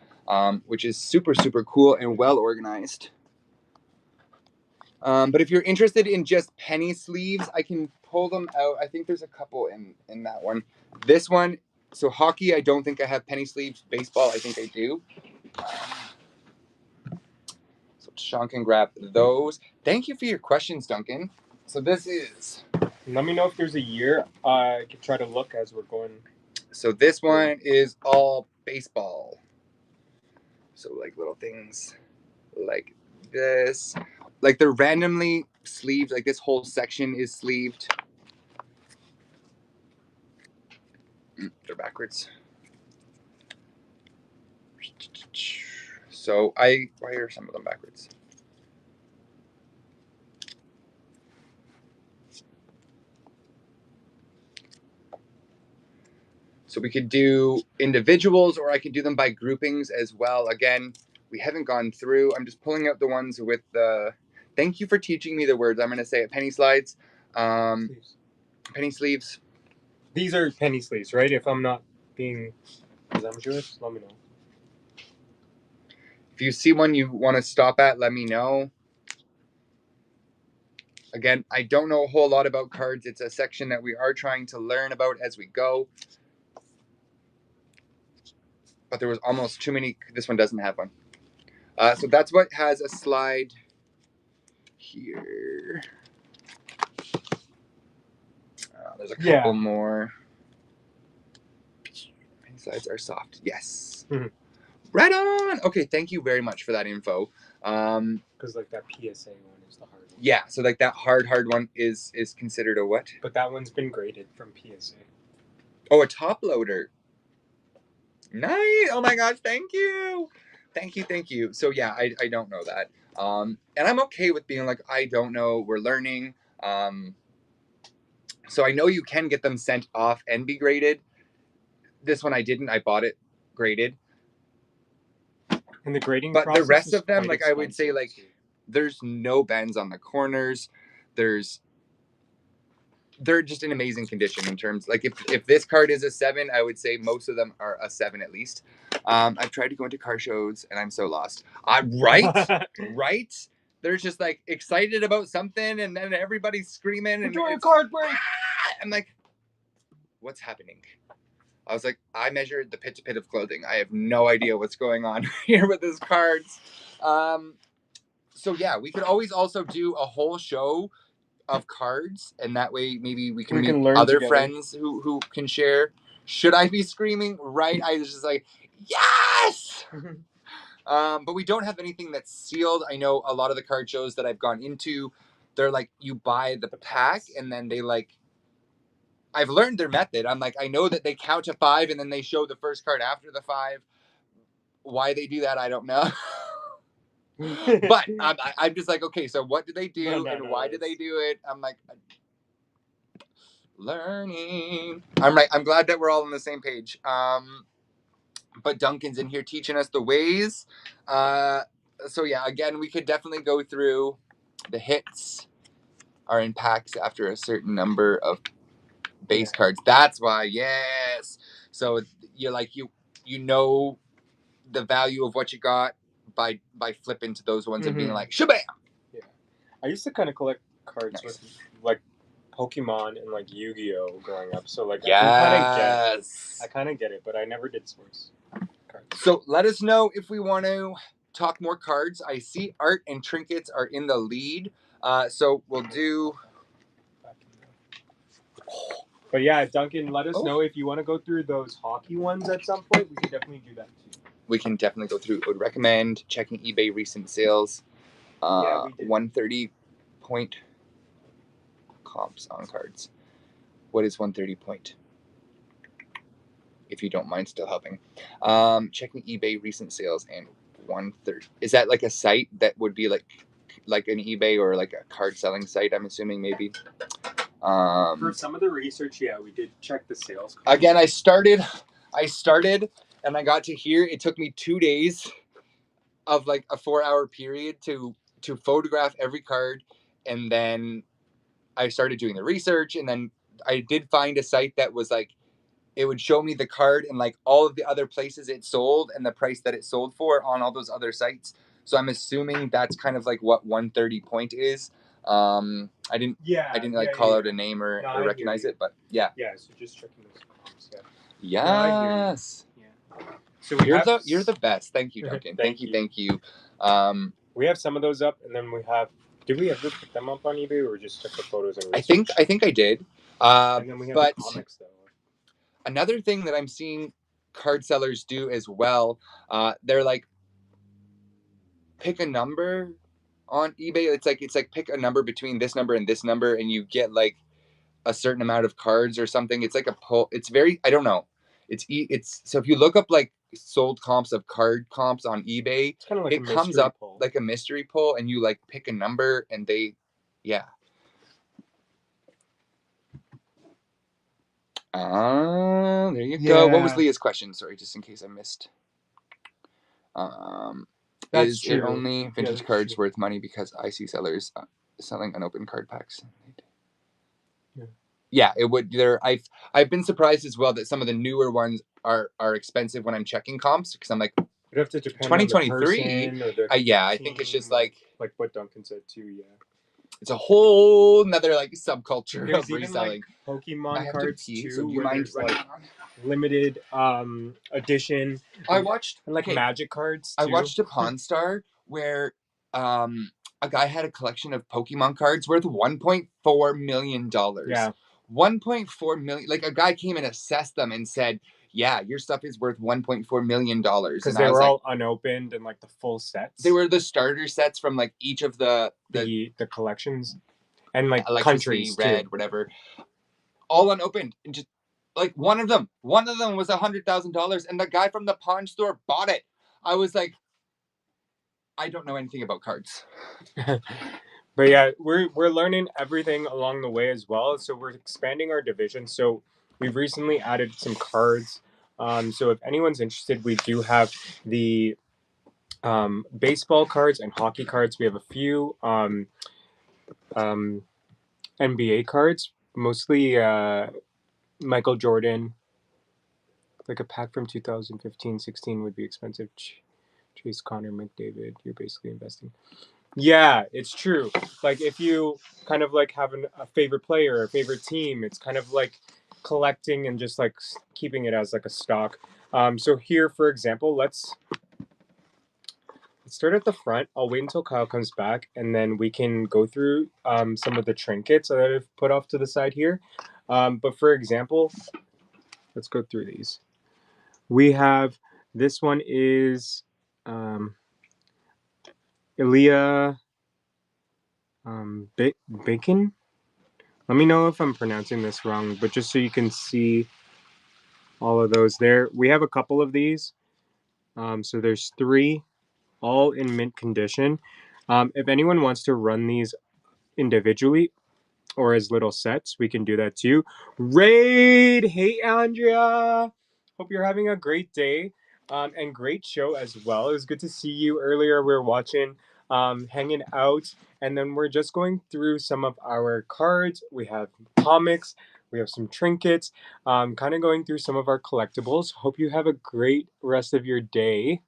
which is super, super cool and well organized. But if you're interested in just penny sleeves, I can pull them out. I think there's a couple in that one. This one, so hockey, I don't think I have penny sleeves. Baseball, I think I do. So Sean can grab those. Thank you for your questions, Duncan. So this is... Let me know if there's a year. I can try to look as we're going. So this one is all baseball. So like little things like this. Like they're randomly sleeved. Like this whole section is sleeved. They're backwards. So why are some of them backwards? So we could do individuals, or I could do them by groupings as well. Again, we haven't gone through. I'm just pulling out the ones with the... Thank you for teaching me the words. I'm going to say it. Penny slides. Penny sleeves. These are penny sleeves, right? If I'm not being presumptuous, let me know. If you see one you want to stop at, let me know. Again, I don't know a whole lot about cards. It's a section that we are trying to learn about as we go. But there was almost too many. This one doesn't have one. So that's what has a slide here. There's a couple more. Penny slides are soft. Yes. Mm-hmm. Right on. Okay, thank you very much for that info. Because like that PSA one is the hard one. Yeah, so like that hard one is considered a what? But that one's been graded from PSA. Oh, a top loader. Nice. Oh my gosh, thank you. Thank you. So yeah, I don't know that. And I'm okay with being like, I don't know, we're learning. So I know you can get them sent off and be graded. This one I didn't. I bought it graded. And the grading but process the rest is of them, like I expensive. would say, like there's no bends on the corners. They're just in amazing condition in terms, like if this card is a 7, I would say most of them are a 7 at least. I've tried to go into car shows and I'm so lost. Right? They're just like excited about something and then everybody's screaming and doing a card break. I'm like, what's happening? I was like, I measured the pit to pit of clothing. I have no idea what's going on here with these cards. So yeah, we could always also do a whole show of cards, and that way maybe we can meet other friends who can share. Should I be screaming? Right? I was just like, yes! But we don't have anything that's sealed. I know a lot of the card shows that I've gone into, they're like, you buy the pack and then they like, I've learned their method. I'm like, I know that they count to 5 and then they show the first card after the 5. Why they do that, I don't know. But I'm just like, okay, so what do they do and why do they do it? I'm like, learning. I'm glad that we're all on the same page. But Duncan's in here teaching us the ways. So yeah, again, we could definitely go through the hits are in packs after a certain number of base cards. That's why, yes. So you're like you know the value of what you got by flipping to those ones and being like, shabam! Yeah. I used to kind of collect cards with like Pokemon and like Yu-Gi-Oh growing up. So like I kind of get it, but I never did source cards. So let us know if we want to talk more cards. I see art and trinkets are in the lead. So we'll do... But yeah, Duncan, let us know if you want to go through those hockey ones at some point. We could definitely do that too. We can definitely go through. Would recommend checking eBay recent sales. 130 point comps on cards. What is 130 point? If you don't mind still helping. Checking eBay recent sales and 130. Is that like a site that would be like an eBay or like a card selling site? I'm assuming maybe. For some of the research, yeah, we did check the sales. Again, I started and I got to here. It took me 2 days. of like a 4-hour period to photograph every card, and then I started doing the research, and then I did find a site that was like, it would show me the card and like all of the other places it sold and the price that it sold for on all those other sites. So I'm assuming that's kind of like what 130 point is. I didn't like call out a name or recognize it, but yeah. Yeah, so just checking those comps. Yeah. Yes. Yeah. So you're the best. Thank you, Duncan. Thank you. We have some of those up, and then we have. Did we ever put them up on eBay, or just took the photos and research? I think I did. And then we have the comics though. Another thing that I'm seeing card sellers do as well, they're like, pick a number on eBay. It's like pick a number between this number and this number, and you get like a certain amount of cards or something. It's like a poll. It's very, I don't know. It's so if you look up like sold comps of card comps on eBay, it's kind of like it comes up like a mystery poll, and you like pick a number, and they, yeah. There you go. What was Leah's question? Sorry, just in case I missed. That's is true. It only vintage cards worth money because I see sellers selling unopened card packs? Yeah, it would. I've been surprised as well that some of the newer ones are expensive when I'm checking comps, because I'm like, you have to depend 2023. on the person or yeah, I think it's just like what Duncan said too. Yeah, it's a whole nother like subculture There's of even, reselling. Like, Pokemon cards too, so do you mind like limited edition. I watched like Magic cards too. I watched a Pawn Star where a guy had a collection of Pokemon cards worth $1.4 million. Yeah. 1.4 million. Like, a guy came and assessed them and said, yeah, your stuff is worth $1.4 million. Because they were all unopened and like the full sets. They were the starter sets from like each of the collections and like countries, red, too. whatever. All unopened. And just like one of them was $100,000, and the guy from the pawn store bought it. I was like, I don't know anything about cards. But yeah, we're learning everything along the way as well. So we're expanding our division. So we've recently added some cards. So if anyone's interested, we do have the baseball cards and hockey cards. We have a few NBA cards, mostly Michael Jordan. Like a pack from 2015-16 would be expensive. Chase Connor McDavid, you're basically investing. Yeah, it's true. Like, if you kind of like have a favorite player or a favorite team, it's kind of like collecting and just like keeping it as like a stock. So here, for example, let's start at the front. I'll wait until Kyle comes back, and then we can go through some of the trinkets that I've put off to the side here. But for example, let's go through these. We have, this one is Ilya Bacon. Let me know if I'm pronouncing this wrong, but just so you can see all of those there. We have a couple of these. So there's 3, all in mint condition. If anyone wants to run these individually or as little sets, we can do that too. Raid! Hey, Andrea! Hope you're having a great day and great show as well. It was good to see you earlier. We were watching, hanging out, and then we're just going through some of our cards. We have comics. We have some trinkets. Kind of going through some of our collectibles. Hope you have a great rest of your day.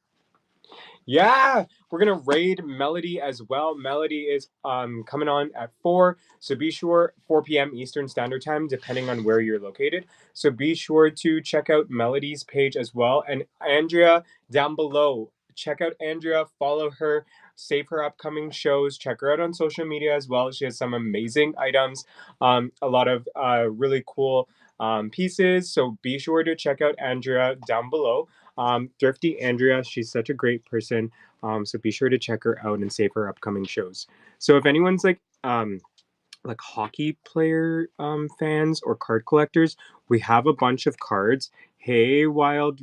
Yeah, we're gonna raid Melody as well. Melody is coming on at 4, so be sure 4 p.m. Eastern Standard Time, depending on where you're located. So be sure to check out Melody's page as well, and Andrea down below. Check out Andrea, follow her, save her upcoming shows. Check her out on social media as well. She has some amazing items, a lot of really cool pieces. So be sure to check out Andrea down below. Thrifty Andrea, she's such a great person. So be sure to check her out and save her upcoming shows. So if anyone's like hockey player fans or card collectors, we have a bunch of cards. Hey, Wild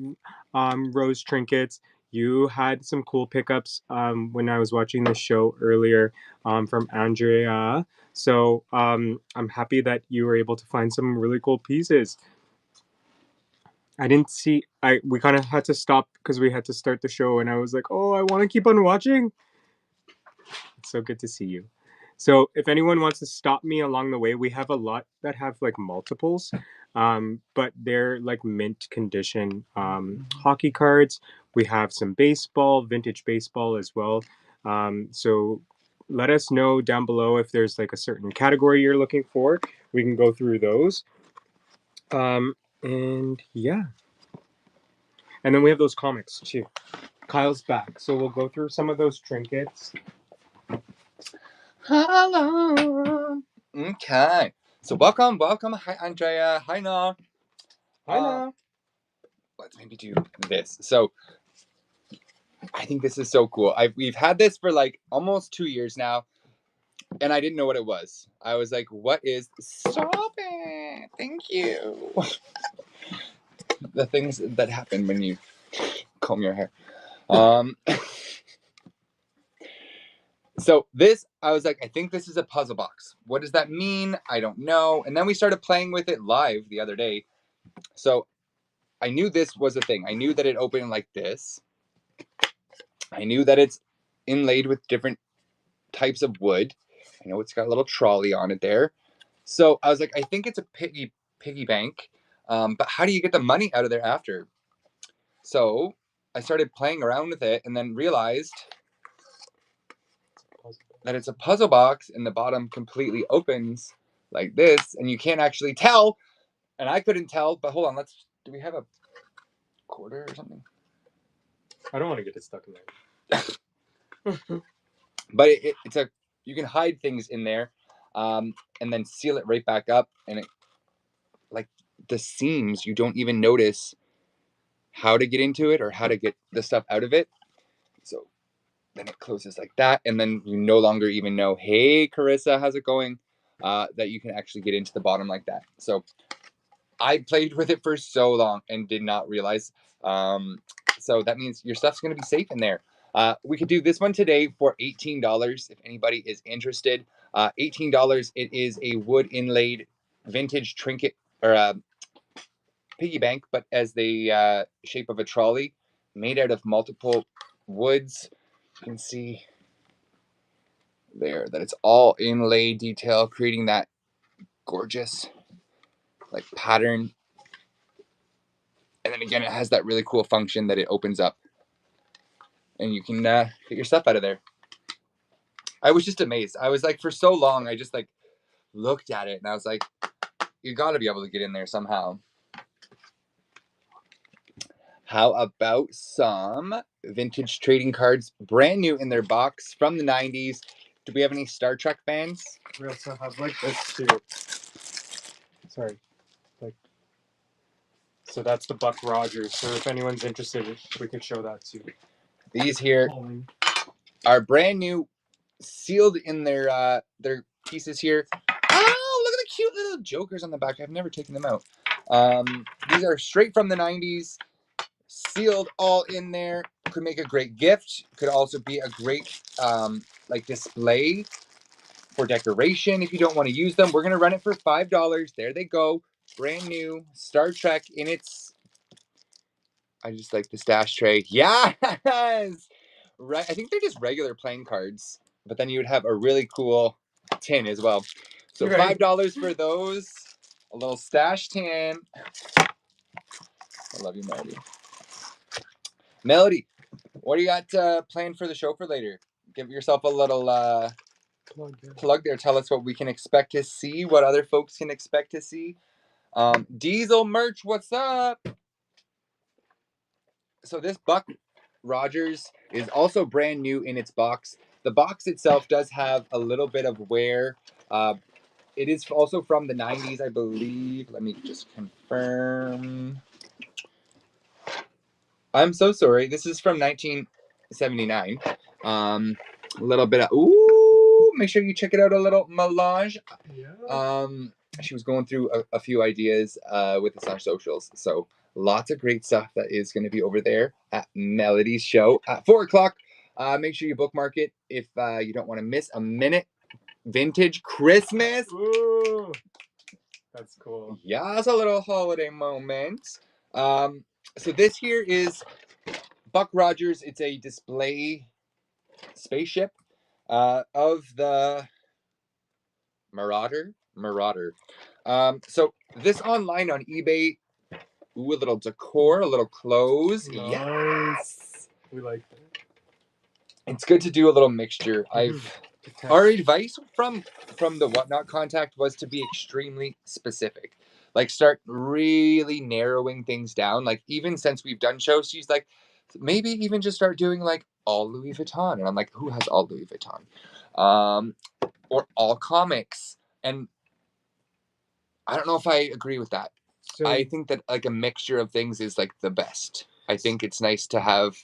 Rose Trinkets, you had some cool pickups when I was watching the show earlier from Andrea. So I'm happy that you were able to find some really cool pieces. I didn't see. We kind of had to stop because we had to start the show, and I was like, "Oh, I want to keep on watching." It's so good to see you. So, if anyone wants to stop me along the way, we have a lot that have like multiples, but they're like mint condition hockey cards. We have some baseball, vintage baseball as well. So, let us know down below if there's like a certain category you're looking for. We can go through those. And yeah. And then we have those comics too. Kyle's back, so we'll go through some of those trinkets. Hello. Okay. So welcome. Hi, Andrea. Hi, Na. Hi, Na. Let's maybe do this. So I think this is so cool. We've had this for like almost 2 years now, and I didn't know what it was. I was like, "What is?" Stop it! Thank you. The things that happen when you comb your hair. So this, I was like, I think this is a puzzle box. What does that mean? I don't know. And then we started playing with it live the other day. So I knew this was a thing. I knew that it opened like this. I knew that it's inlaid with different types of wood. I know it's got a little trolley on it there. So I was like, I think it's a piggy bank. But how do you get the money out of there after? So I started playing around with it and then realized that it's a puzzle box, and the bottom completely opens like this, and you can't actually tell. And I couldn't tell, but hold on, do we have a quarter or something? I don't want to get it stuck in there. But you can hide things in there, and then seal it right back up, and it, like the seams, you don't even notice how to get into it or how to get the stuff out of it. So then it closes like that, and then you no longer even know, hey, Carissa, how's it going? That you can actually get into the bottom like that. So I played with it for so long and did not realize. So that means your stuff's going to be safe in there. We could do this one today for $18 if anybody is interested. $18. It is a wood inlaid vintage trinket or piggy bank, but as the shape of a trolley, made out of multiple woods. You can see there that it's all inlay detail, creating that gorgeous like pattern. And then again, it has that really cool function that it opens up and you can get your stuff out of there. I was just amazed. I was like, for so long, I just like looked at it and I was like, you got to be able to get in there somehow. How about some vintage trading cards, brand new in their box from the 90s? Do we have any Star Trek fans? We also have like this too. Sorry. So that's the Buck Rogers. So if anyone's interested, we could show that too. These here are brand new, sealed in their pieces here. Oh, look at the cute little jokers on the back. I've never taken them out. These are straight from the 90s, sealed all in there. Could make a great gift. Could also be a great like display for decoration if you don't want to use them. We're gonna run it for $5. There they go, brand new Star Trek in its. I just like the stash tray. Yes, right. I think they're just regular playing cards, but then you would have a really cool tin as well. So $5 for those. A little stash tin. I love you, Melody. Melody, what do you got planned for the show for later? Give yourself a little plug there. Tell us what we can expect to see, what other folks can expect to see. Diesel merch, what's up? So this Buck Rogers is also brand new in its box. The box itself does have a little bit of wear. It is also from the 90s, I believe. Let me just confirm. I'm so sorry. This is from 1979. A little bit of, ooh, make sure you check it out, a little melange. Yeah. She was going through a few ideas with us on socials. So lots of great stuff that is going to be over there at Melody's show at 4 o'clock. Make sure you bookmark it if you don't want to miss a minute. Vintage Christmas. Ooh, that's cool. Yeah, it's a little holiday moment. So this here is Buck Rogers. It's a display spaceship of the Marauder. So this online on eBay. Ooh, a little decor, a little clothes. Nice. Yes. We like that. It's good to do a little mixture. Our advice from the Whatnot contact was to be extremely specific. Like start really narrowing things down. Like even since we've done shows, she's like, maybe even just start doing like all Louis Vuitton. And I'm like, who has all Louis Vuitton? Or all comics. And I don't know if I agree with that. So, I think that like a mixture of things is like the best. I think it's nice to have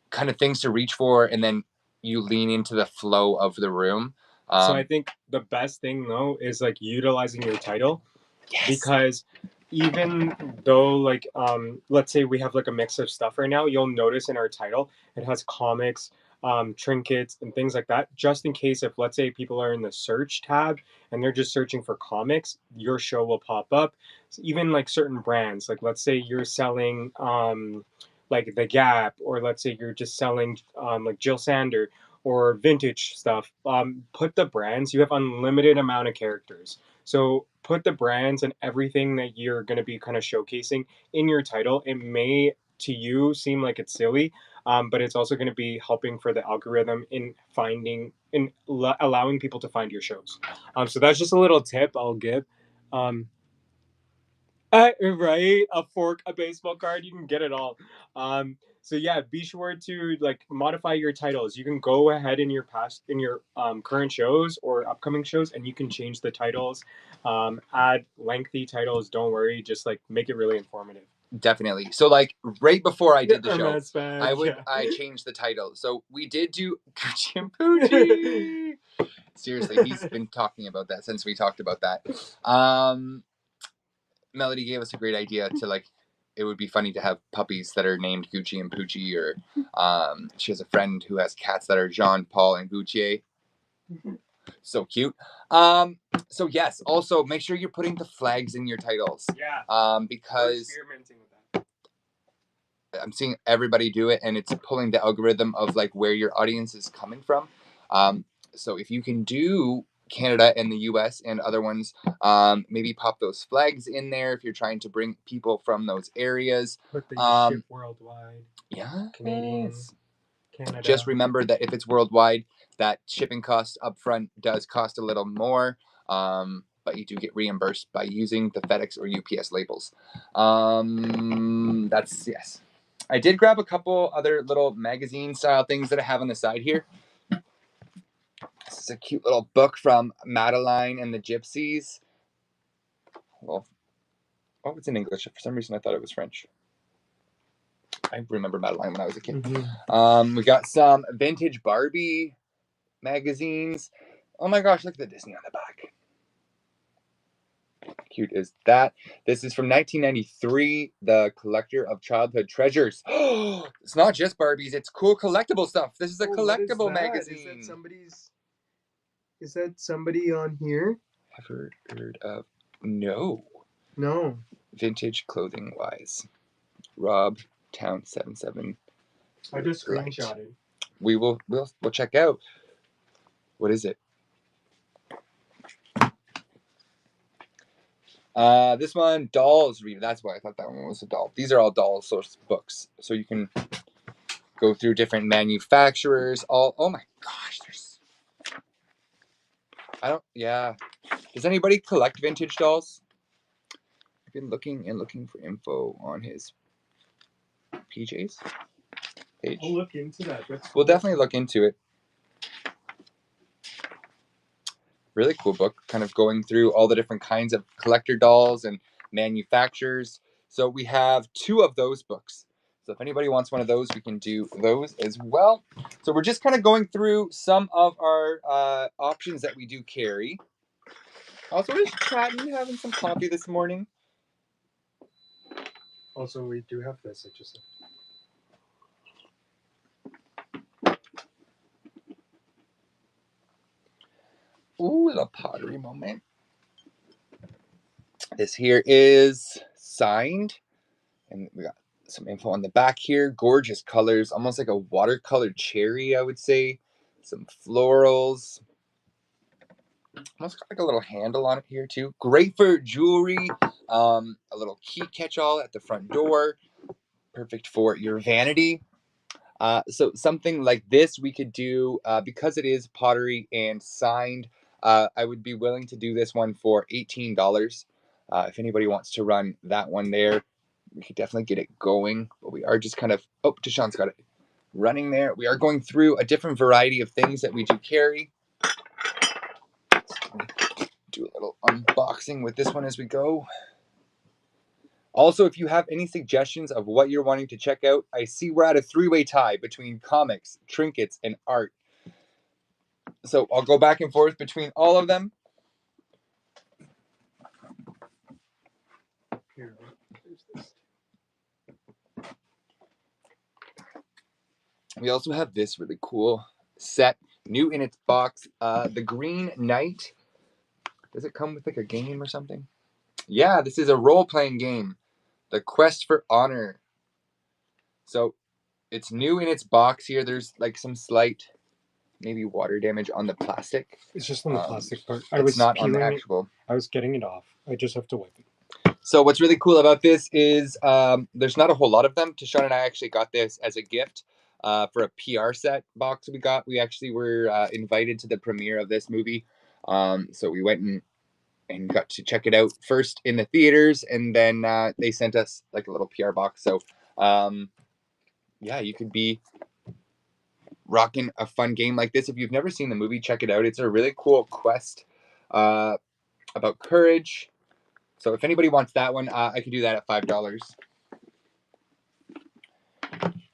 kind of things to reach for, and then you lean into the flow of the room. So I think the best thing though is like utilizing your title. Yes. Because even though like let's say we have like a mix of stuff right now, you'll notice in our title it has comics, trinkets and things like that, just in case if let's say people are in the search tab and they're just searching for comics, your show will pop up. So even like certain brands, like let's say you're selling like the Gap, or let's say you're just selling like Jill Sander or vintage stuff, put the brands. You have unlimited amount of characters, so put the brands and everything that you're going to be kind of showcasing in your title. It may to you seem like it's silly, but it's also going to be helping for the algorithm in finding, in allowing people to find your shows. So that's just a little tip I'll give. Right, a fork, a baseball card, you can get it all. So yeah, be sure to like modify your titles. You can go ahead in your past, in your current shows or upcoming shows, and you can change the titles, add lengthy titles. Don't worry, just like make it really informative. Definitely. So like right before I did the show, Bag, I changed the title. So we did do Gucci and Poochie. Seriously, he's been talking about that since we talked about that. Melody gave us a great idea to like, it would be funny to have puppies that are named Gucci and Poochie, or she has a friend who has cats that are Jean Paul and Gucci. So cute. So yes, also make sure you're putting the flags in your titles. Yeah. Because we're experimenting with that. I'm seeing everybody do it, and it's pulling the algorithm of like where your audience is coming from. So if you can do Canada and the US and other ones, maybe pop those flags in there if you're trying to bring people from those areas. Put the ship worldwide. Yeah. Canadian, Canada. Just remember that if it's worldwide, that shipping cost up front does cost a little more. But you do get reimbursed by using the FedEx or UPS labels. That's yes. I did grab a couple other little magazine style things that I have on the side here. This is a cute little book from Madeline and the Gypsies. Well, oh, it's in English. For some reason, I thought it was French. I remember Madeline when I was a kid. Mm-hmm. We got some vintage Barbie magazines. Oh my gosh, look at the Disney on the back. Cute is that. This is from 1993, The Collector of Childhood Treasures. It's not just Barbies, it's cool collectible stuff. This is a collectible magazine. Is that somebody on here? Ever heard of? No. Vintage clothing wise. Rob Town 77. I just screenshotted. We'll check out. What is it? This one, Dolls Reader. That's why I thought that one was a doll. These are all doll source books, so you can go through different manufacturers. Oh my gosh, yeah. Does anybody collect vintage dolls? I've been looking for info on his PJs page. I'll look into that. We'll definitely look into it. Really cool book, kind of going through all the different kinds of collector dolls and manufacturers. So we have 2 of those books. So if anybody wants one of those, we can do those as well. So we're just kind of going through some of our options that we do carry. Also, we're just chatting, having some coffee this morning. Also, we do have this. I just. Ooh, a pottery moment. This here is signed And we got some info on the back here. Gorgeous colors, almost like a watercolor cherry, I would say. Some florals. Almost got like a little handle on it here too. Great for jewelry. A little key catch-all at the front door. Perfect for your vanity. So something like this we could do, because it is pottery and signed, I would be willing to do this one for $18. If anybody wants to run that one there, we could definitely get it going. But we are just kind of, oh, Deshaun's got it running there. We are going through a different variety of things that we do carry. Do a little unboxing with this one as we go. Also, if you have any suggestions of what you're wanting to check out, I see we're at a three-way tie between comics, trinkets, and art. So I'll go back and forth between all of them. Here, here's this. We also have this really cool set, new in its box, the Green Knight. Does it come with like a game or something? Yeah, this is a role-playing game, The Quest for Honor. So it's new in its box here. There's like some slight, maybe water damage on the plastic. It's just on the plastic part. It's not on the actual. I was getting it off. I just have to wipe it. So what's really cool about this is there's not a whole lot of them. Tashawn and I actually got this as a gift for a PR set box we got. We actually were invited to the premiere of this movie. So we went and got to check it out first in the theaters, and then they sent us like a little PR box. So yeah, you could be rocking a fun game like this. If you've never seen the movie, check it out. It's a really cool quest about courage. So if anybody wants that one, I could do that at $5.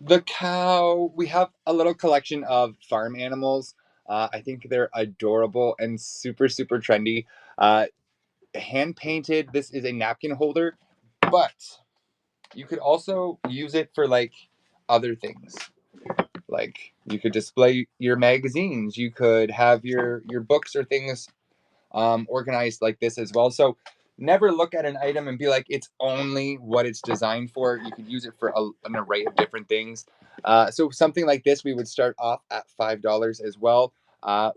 The cow, we have a little collection of farm animals. I think they're adorable and super, super trendy. Hand painted. This is a napkin holder, but you could also use it for like other things. Like you could display your magazines. You could have your books or things organized like this as well. So never look at an item and be like, it's only what it's designed for. You could use it for an array of different things. So something like this, we would start off at $5 as well.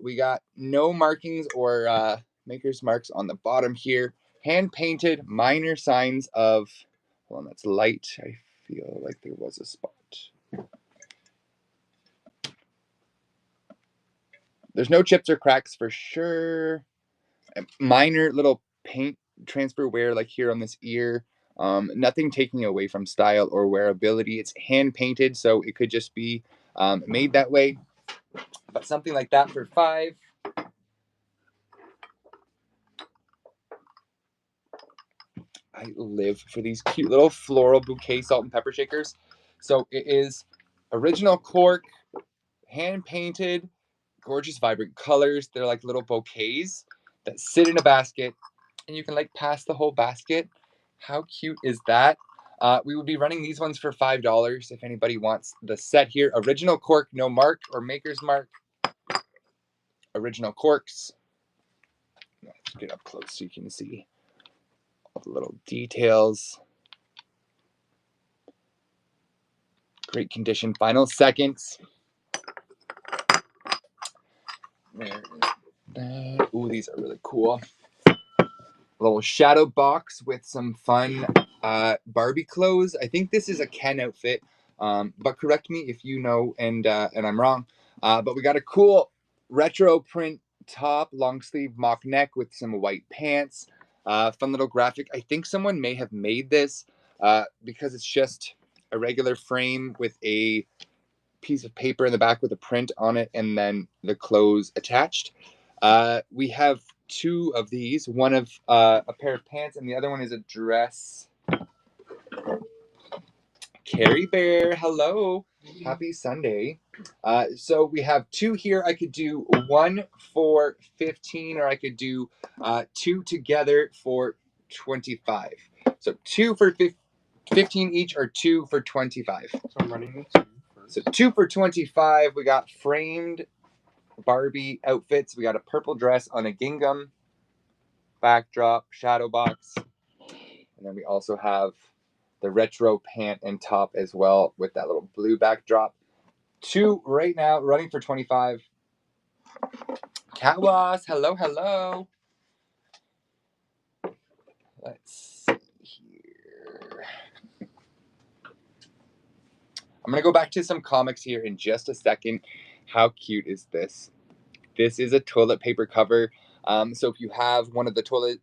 We got no markings or maker's marks on the bottom here. Hand painted, minor signs of, hold on, that's light. I feel like there was a spot. There's no chips or cracks for sure. Minor little paint transfer wear like here on this ear. Nothing taking away from style or wearability. It's hand painted, so it could just be made that way. But something like that for $5. I live for these cute little floral bouquet salt and pepper shakers. So it is original cork, hand painted, gorgeous vibrant colors. They're like little bouquets that sit in a basket, and you can like pass the whole basket. How cute is that? We would be running these ones for $5 if anybody wants the set here. Original cork, no mark or maker's mark. Original corks. Let's get up close so you can see all the little details. Great condition. Final seconds. Ooh, these are really cool. A little shadow box with some fun Barbie clothes. I think this is a Ken outfit, but correct me if you know and I'm wrong. But we got a cool retro print top, long sleeve mock neck with some white pants. Fun little graphic. I think someone may have made this because it's just a regular frame with a piece of paper in the back with a print on it and then the clothes attached. We have two of these, one of a pair of pants and the other one is a dress. Carrie Bear, hello. Happy Sunday. So we have two here. I could do one for 15 or I could do two together for 25. So two for 15 each or two for 25. So I'm running the two first. So two for 25. We got framed Barbie outfits. We got a purple dress on a gingham backdrop, shadow box. And then we also have the retro pant and top as well with that little blue backdrop. 2 right now, running for $25. Catwas, hello, hello. Let's see here. I'm going to go back to some comics here in just a second. How cute is this? This is a toilet paper cover. So if you have one of the toilet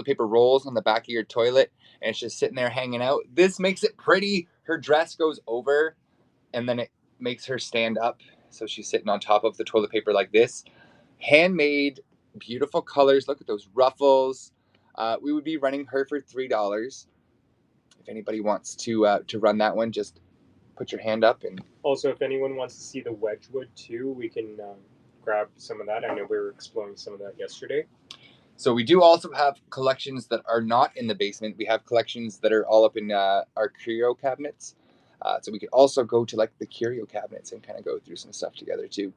paper rolls on the back of your toilet and it's just sitting there hanging out, this makes it pretty. Her dress goes over and then it makes her stand up. So she's sitting on top of the toilet paper like this. Handmade, beautiful colors. Look at those ruffles. We would be running her for $3. If anybody wants to run that one, just put your hand up. And also, if anyone wants to see the Wedgwood too, we can grab some of that. I know we were exploring some of that yesterday. So we do also have collections that are not in the basement. We have collections that are all up in our curio cabinets. So we could also go to like the curio cabinets and kind of go through some stuff together too.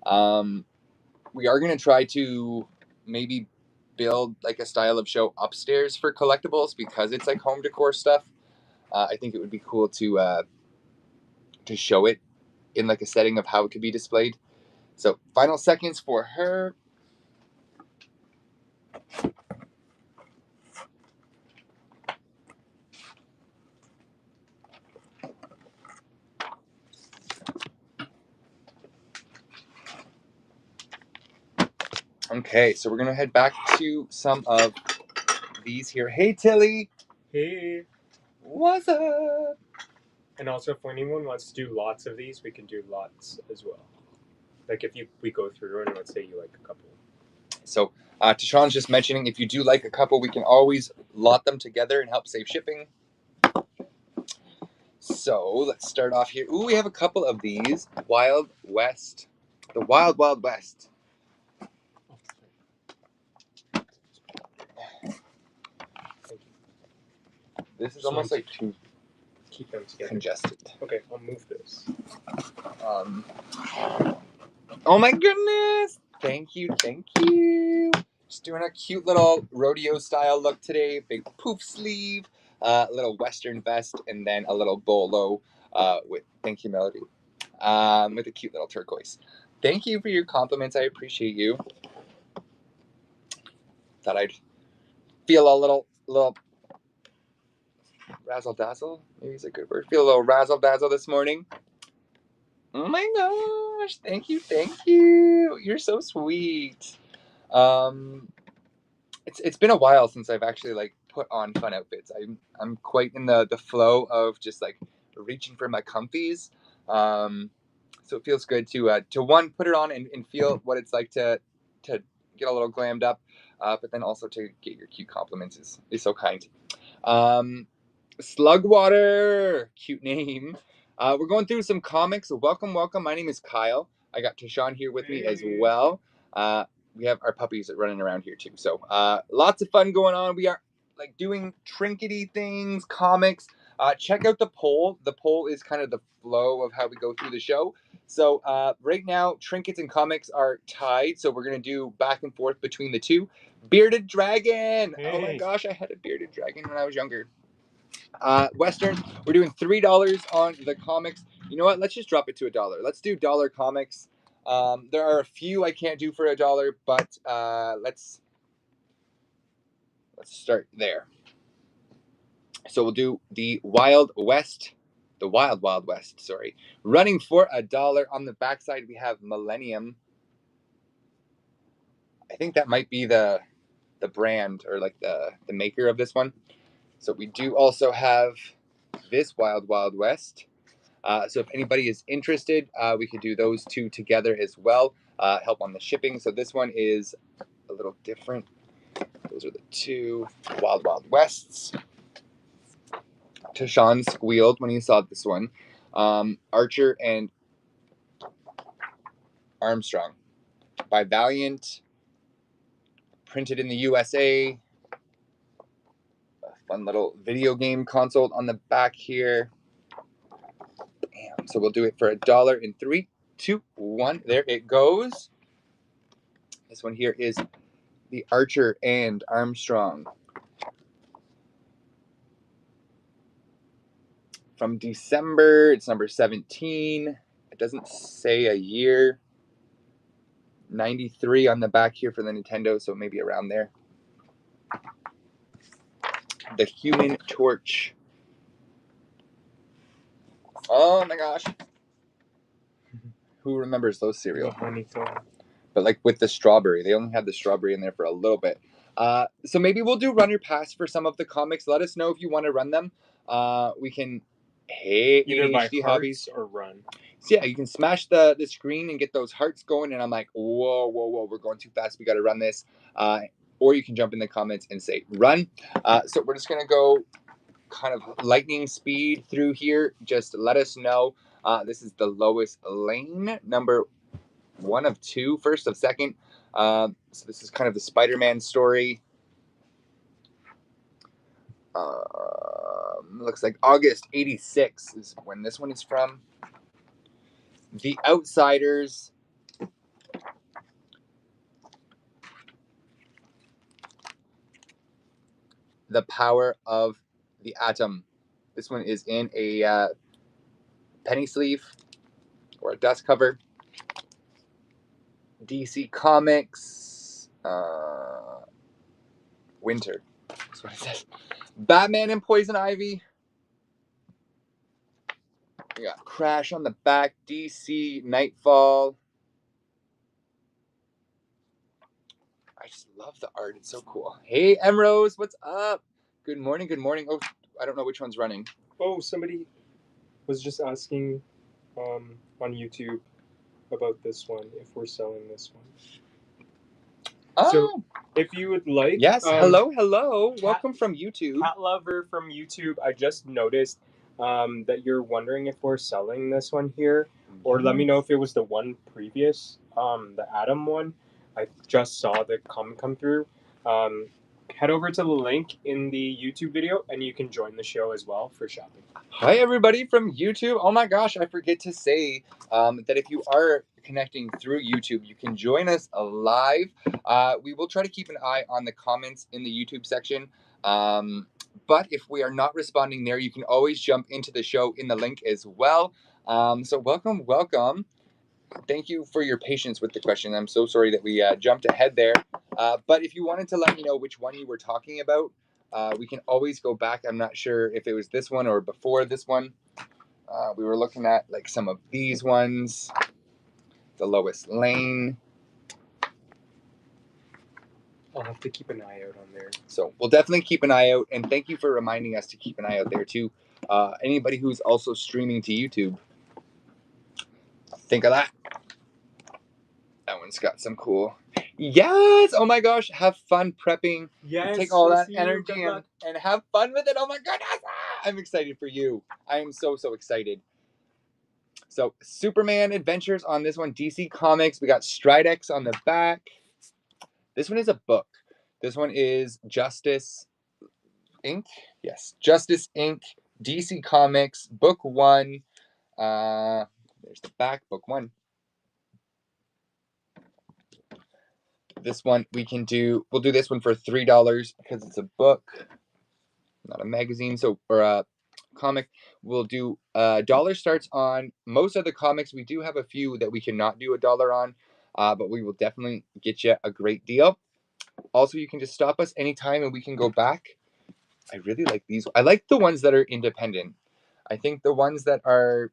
We are going to try to maybe build like a style of show upstairs for collectibles because it's like home decor stuff. I think it would be cool to show it in like a setting of how it could be displayed. So final seconds for her. Okay, so we're going to head back to some of these here. Hey, Tilly. Hey. What's up? And also, if anyone wants to do lots of these, we can do lots as well. Like if we go through and let's say you like a couple. So Tashawn's just mentioning if you do like a couple, we can always lot them together and help save shipping. So let's start off here. Ooh, we have a couple of these. Wild West. The Wild Wild West. This is almost like too keep them together. Congested. Okay, I'll move this. Oh my goodness! Thank you, thank you. Just doing a cute little rodeo style look today. Big poof sleeve, little western vest, and then a little bolo with thank you, Melody. With a cute little turquoise. Thank you for your compliments. I appreciate you. Thought I'd feel a little razzle dazzle. Maybe it's a good word. Feel a little razzle dazzle this morning. Oh my gosh! Thank you, thank you. You're so sweet. It's been a while since I've actually like put on fun outfits. I'm quite in the flow of just like reaching for my comfies. So it feels good to one, put it on and feel what it's like to get a little glammed up, but then also to get your cute compliments is so kind. Slugwater, cute name. We're going through some comics. So welcome. My name is Kyle. I got Tashawn here with me as well. We have our puppies running around here too. So lots of fun going on. We are like doing trinkety things, comics. Check out the poll. The poll is kind of the flow of how we go through the show. So right now, trinkets and comics are tied. So we're going to do back and forth between the two. Bearded Dragon. Hey. Oh my gosh, I had a bearded dragon when I was younger. Western, we're doing $3 on the comics. You know what? Let's just drop it to $1. Let's do dollar comics. There are a few I can't do for $1, but let's start there. So we'll do the Wild West, the Wild Wild West. Sorry, running for $1. On the backside we have Millennium. I think that might be the brand or like the maker of this one. So we do also have this Wild Wild West. So if anybody is interested, we could do those two together as well. Help on the shipping. So this one is a little different. Those are the two Wild Wild Wests. Tashawn squealed when he saw this one. Archer and Armstrong by Valiant. Printed in the USA. A fun little video game console on the back here. Bam. So we'll do it for $1 in 3, 2, 1. There it goes. This one here is the Archer and Armstrong. from December. It's number 17. It doesn't say a year. 93 on the back here for the Nintendo, so maybe around there. The Human Torch. Oh my gosh. Who remembers those cereal? But like with the strawberry. They only had the strawberry in there for a little bit. So maybe we'll do run your pass for some of the comics. Let us know if you want to run them. We can... Hey, either by ADHD hearts hobbies or run. So yeah, you can smash the screen and get those hearts going. And I'm like, whoa, we're going too fast. We got to run this. Or you can jump in the comments and say run. So we're just going to go kind of lightning speed through here. Just let us know. This is the lowest lane, number 1 of 2, first of 2nd. So this is kind of the Spider-Man story. Looks like August 86 is when this one is from. The Outsiders. The Power of the Atom. This one is in a penny sleeve or a dust cover. DC Comics. Winter. That's what it says. Batman and Poison Ivy. We got Crash on the back. DC Nightfall. I just love the art. It's so cool. Hey, Emrose, what's up? Good morning. Good morning. Oh, I don't know which one's running. Oh, somebody was just asking on YouTube about this one, if we're selling this one. Oh. So if you would like... Yes. Hello. Welcome from YouTube. Cat Lover from YouTube, I just noticed that you're wondering if we're selling this one here. Or let me know if it was the one previous, the Atom one. I just saw the comment come through. Head over to the link in the YouTube video and you can join the show as well for shopping. Hi, everybody from YouTube. Oh my gosh, I forget to say that if you are connecting through YouTube, you can join us live. We will try to keep an eye on the comments in the YouTube section. But if we are not responding there, you can always jump into the show in the link as well. So welcome. Thank you for your patience with the question. I'm so sorry that we jumped ahead there. But if you wanted to let me know which one you were talking about, we can always go back. I'm not sure if it was this one or before this one. We were looking at like some of these ones. The Lowest Lane. I'll have to keep an eye out on there. So we'll definitely keep an eye out. And thank you for reminding us to keep an eye out there too. Anybody who's also streaming to YouTube. Think of that. That one's got some cool. Yes! Oh my gosh, have fun prepping. Yes, take all that energy and have fun with it. Oh my goodness! I'm excited for you. I am so excited. So, Superman Adventures on this one, DC Comics. We got Stridex on the back. This one is a book. This one is Justice Inc. Yes, Justice Inc. DC Comics, Book 1. There's the back, Book 1. This one we'll do this one for $3 because it's a book, not a magazine, or a comic. We'll do $1 starts on most of the comics. We do have a few that we cannot do $1 on, but we will definitely get you a great deal. Also, you can just stop us anytime and we can go back. I really like these. I like the ones that are independent. I think the ones that are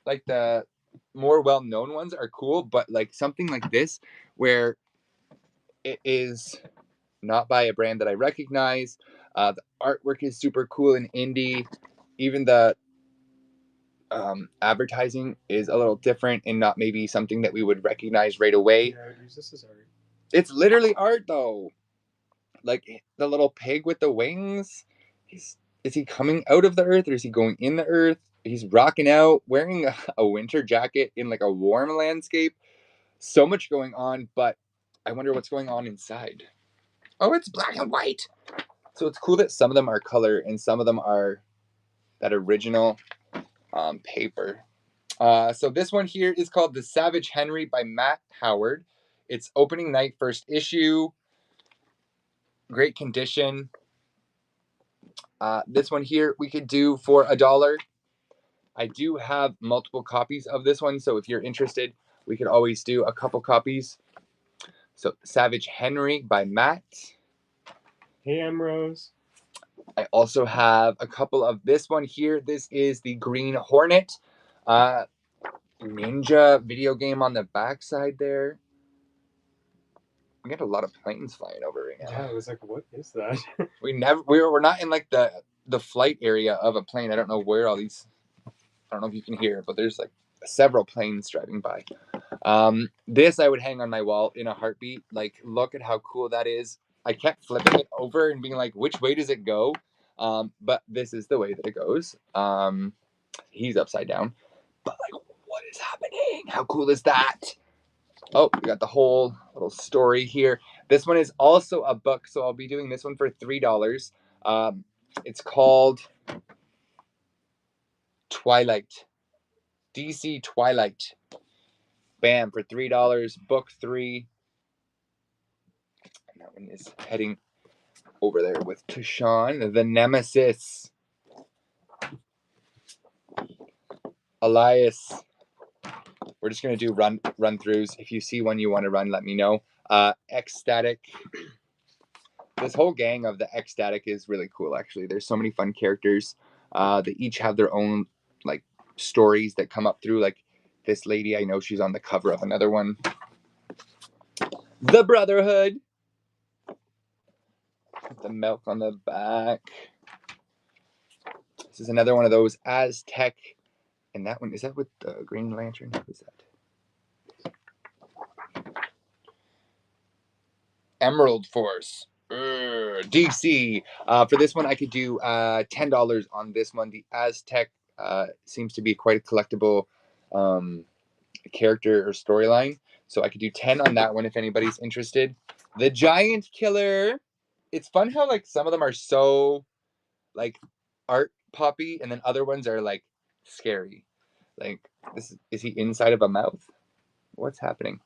like the more well-known ones are cool, but like something like this where it is not by a brand that I recognize. The artwork is super cool and indie. Even the advertising is a little different and not maybe something that we would recognize right away. Yeah, I would use this as art. It's literally art though. Like the little pig with the wings. Is he coming out of the earth or is he going in the earth? He's rocking out, wearing a winter jacket in like a warm landscape. So much going on, but I wonder what's going on inside. Oh, it's black and white. So it's cool that some of them are color and some of them are that original paper. So this one here is called The Savage Henry by Matt Howard. It's opening night, first issue. Great condition. This one here we could do for $1. I do have multiple copies of this one, so if you're interested, we could always do a couple copies. So Savage Henry by Matt. Hey, Amrose. I also have a couple of this one here. This is the Green Hornet. Ninja video game on the backside there. We got a lot of planes flying over right now. Yeah, I was like, what is that? We're not in like the flight area of a plane. I don't know where all these, I don't know if you can hear, but there's like several planes driving by. This I would hang on my wall in a heartbeat. Like, look at how cool that is. I kept flipping it over and being like, which way does it go? But this is the way that it goes. He's upside down. But like, what is happening? How cool is that? Oh, we got the whole little story here. This one is also a book, so I'll be doing this one for $3. It's called Twilight. DC Twilight. Bam, for $3, book 3. And that one is heading over there with Tashawn. The Nemesis. Elias. We're just going to do run-throughs. If you see one you want to run, let me know. Ecstatic. This whole gang of the Ecstatic is really cool, actually. There's so many fun characters. They each have their own like stories that come up through. Like this lady, I know she's on the cover of another one. The Brotherhood. The milk on the back. This is another one of those Aztec. And that one, is that with the Green Lantern? What is that? Emerald Force. DC. For this one, I could do $10 on this one. The Aztec seems to be quite a collectible character or storyline. So I could do 10 on that one if anybody's interested. The Giant Killer. It's fun how like some of them are so like art poppy and then other ones are like scary. Like this is he inside of a mouth? What's happening?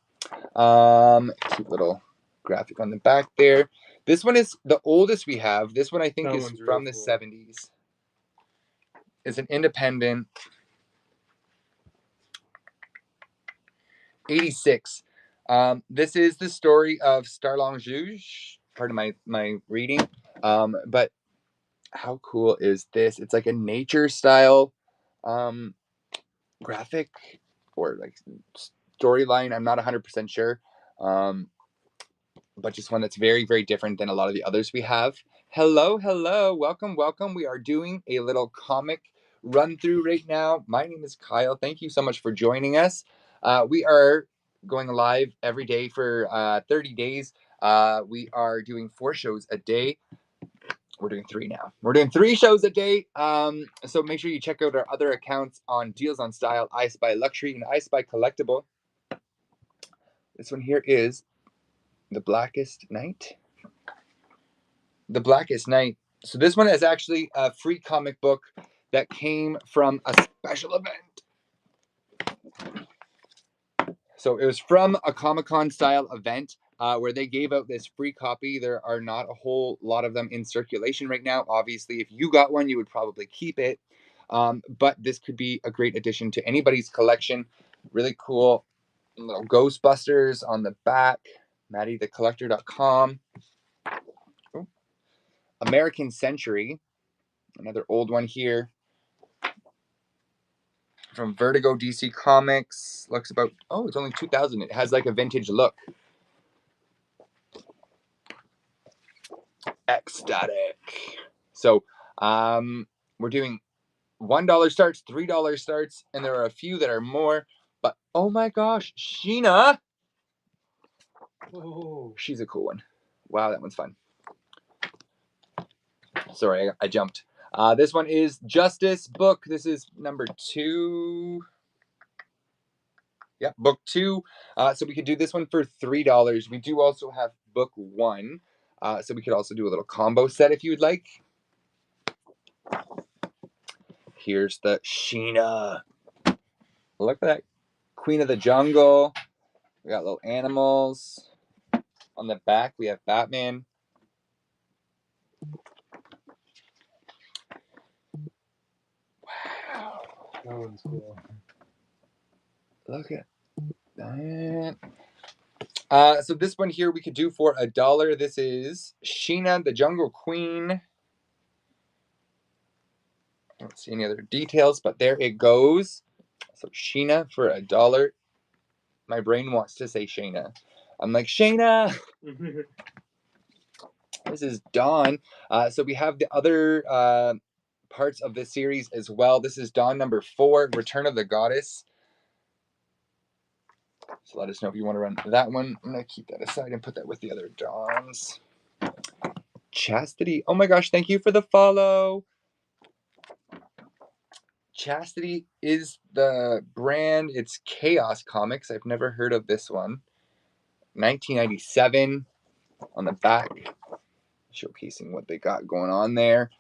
Cute little graphic on the back there. This one is the oldest we have. This one I think is from the 70s. It's an independent. 86. This is the story of Starlonge. Pardon my reading. But how cool is this? It's like a nature style graphic or like storyline. I'm not 100% sure. But just one that's very, very different than a lot of the others we have. Hello, hello. Welcome, welcome. We are doing a little comic run through right now. My name is Kyle. Thank you so much for joining us. We are going live every day for 30 days. We are doing 4 shows a day. We're doing 3 now. We're doing 3 shows a day. So make sure you check out our other accounts on Deals on Style, I Spy Luxury, and I Spy Collectible. This one here is The Blackest Night. The Blackest Night. So this one is actually a free comic book that came from a special event. So it was from a Comic-Con style event where they gave out this free copy. There are not a whole lot of them in circulation right now. Obviously, if you got one, you would probably keep it. But this could be a great addition to anybody's collection. Really cool little Ghostbusters on the back. MaddieTheCollector.com. American Century. Another old one here. From Vertigo DC Comics. Looks about, oh, it's only 2000. It has like a vintage look. Ecstatic. So we're doing $1 starts, $3 starts, and there are a few that are more. But oh my gosh, Sheena. Oh, she's a cool one. Wow, that one's fun. Sorry, I jumped. This one is Justice book. This is number 2. Yep, book 2. So we could do this one for $3. We do also have book 1. So we could also do a little combo set if you would like. Here's the Sheena. Look at that. Queen of the Jungle. We got little animals. On the back, we have Batman. Wow. That one's cool. Look at that. So this one here we could do for $1. This is Sheena, the Jungle Queen. I don't see any other details, but there it goes. So Sheena for $1. My brain wants to say Shayna. I'm like, Shayna! This is Dawn. So we have the other parts of this series as well. This is Dawn number 4, Return of the Goddess. So let us know if you want to run that one. I'm going to keep that aside and put that with the other Dawns. Chastity. Oh my gosh, thank you for the follow. Chastity is the brand. It's Chaos Comics. I've never heard of this one. 1997 on the back, showcasing what they got going on there.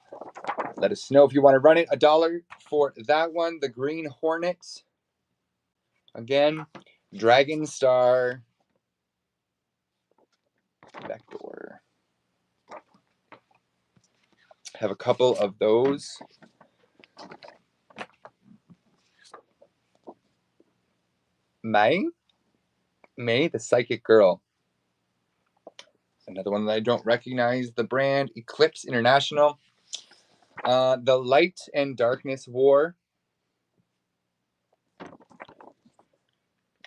Let us know if you want to run it. $1 for that one. The Green Hornet. Again, Dragon Star. Backdoor. Have a couple of those. May, the Psychic Girl. Another one that I don't recognize. The brand Eclipse International. The Light and Darkness War.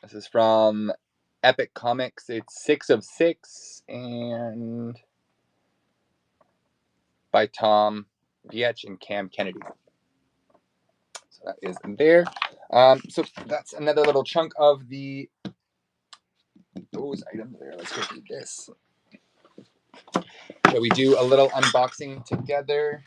This is from Epic Comics. It's 6 of 6 and by Tom Viech and Cam Kennedy. So that is there. So that's another little chunk of those items there. Let's go through this. Shall we do a little unboxing together?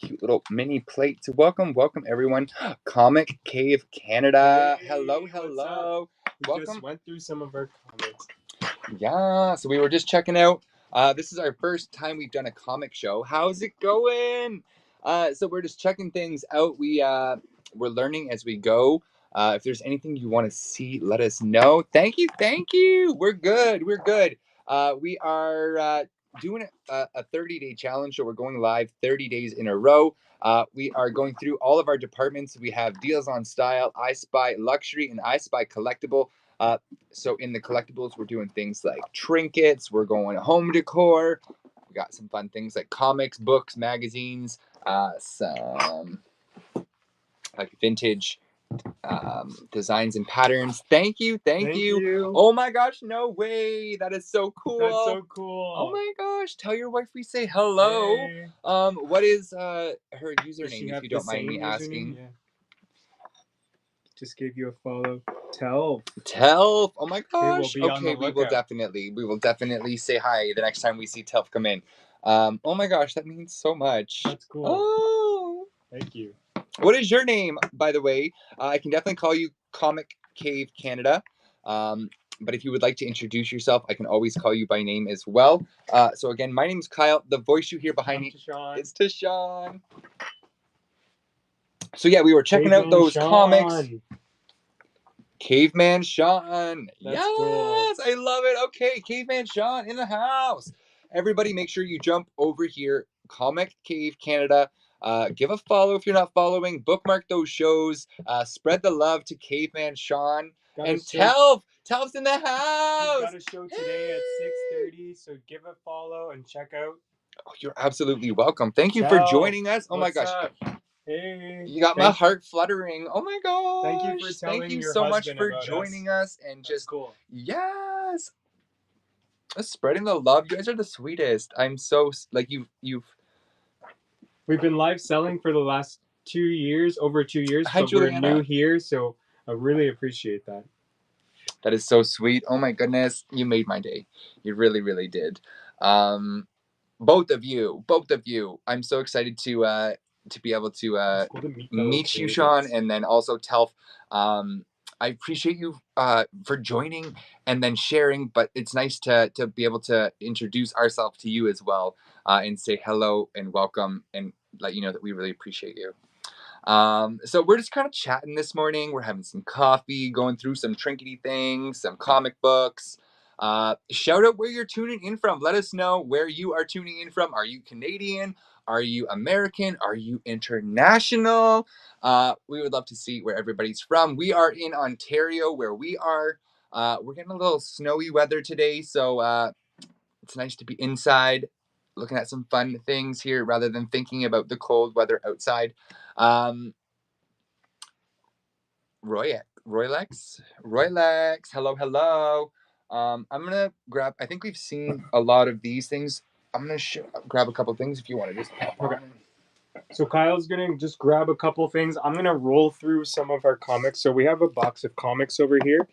Cute little mini plates. Welcome everyone. Comic Cave Canada. Hey, hello. We Welcome. just went through some of our comments. Yeah, so we were just checking out. This is our first time we've done a comic show. How's it going? So we're just checking things out. We're learning as we go. If there's anything you want to see, let us know. Thank you. We're good. We are doing a 30-day challenge, so we're going live 30 days in a row. We are going through all of our departments. We have Deals on Style, I Spy Luxury, and I Spy Collectible. So in the collectibles, we're doing things like trinkets. We're going home decor. We got some fun things like comics, books, magazines, some like vintage designs and patterns. Thank you. Oh my gosh, no way. That is so cool. That's so cool. Oh my gosh. Tell your wife we say hello. Hey. What is her username, if you don't mind me username? asking? Yeah. Just gave you a follow. Telf. Oh my gosh. Okay, we will definitely say hi the next time we see Telf come in. Oh my gosh, that means so much. That's cool. Oh. Thank you. What is your name, by the way? I can definitely call you Comic Cave Canada. But if you would like to introduce yourself, I can always call you by name as well. So again, my name is Kyle. The voice you hear behind me is Tashawn. So yeah, we were checking out those comics. Caveman Sean. Yes, cool. I love it. Okay, Caveman Sean in the house. Everybody make sure you jump over here, Comic Cave Canada. Give a follow if you're not following. Bookmark those shows. Spread the love to Caveman Sean. And Telf's in the house. He's got a show today at 6:30, so give a follow and check out. Oh, you're absolutely welcome. Thank you for joining us. Oh my gosh. Up? Hey. You got my heart fluttering. Oh my gosh. Thank you so much for joining us and just cool. Yes. Spreading the love. You guys are the sweetest. I'm so like you've We've been live selling for the last 2 years, over 2 years, but we're new here, so I really appreciate that. That is so sweet. Oh my goodness. You made my day. You really, really did. Both of you. I'm so excited to be able to meet you, Sean, and then also Telf. I appreciate you for joining and then sharing, but it's nice to be able to introduce ourselves to you as well and say hello and welcome and let you know that we really appreciate you. So we're just kind of chatting this morning. We're having some coffee, going through some trinkety things, some comic books. Shout out where you're tuning in from. Let us know where you are tuning in from. Are you Canadian? Are you American? Are you international? We would love to see where everybody's from. We are in Ontario, where we are. We're getting a little snowy weather today, so it's nice to be inside looking at some fun things here rather than thinking about the cold weather outside. Roylex, hello. I'm gonna grab. I think we've seen a lot of these things. I'm gonna grab a couple things if you want to just pop on. So Kyle's gonna just grab a couple things. I'm gonna roll through some of our comics. So we have a box of comics over here,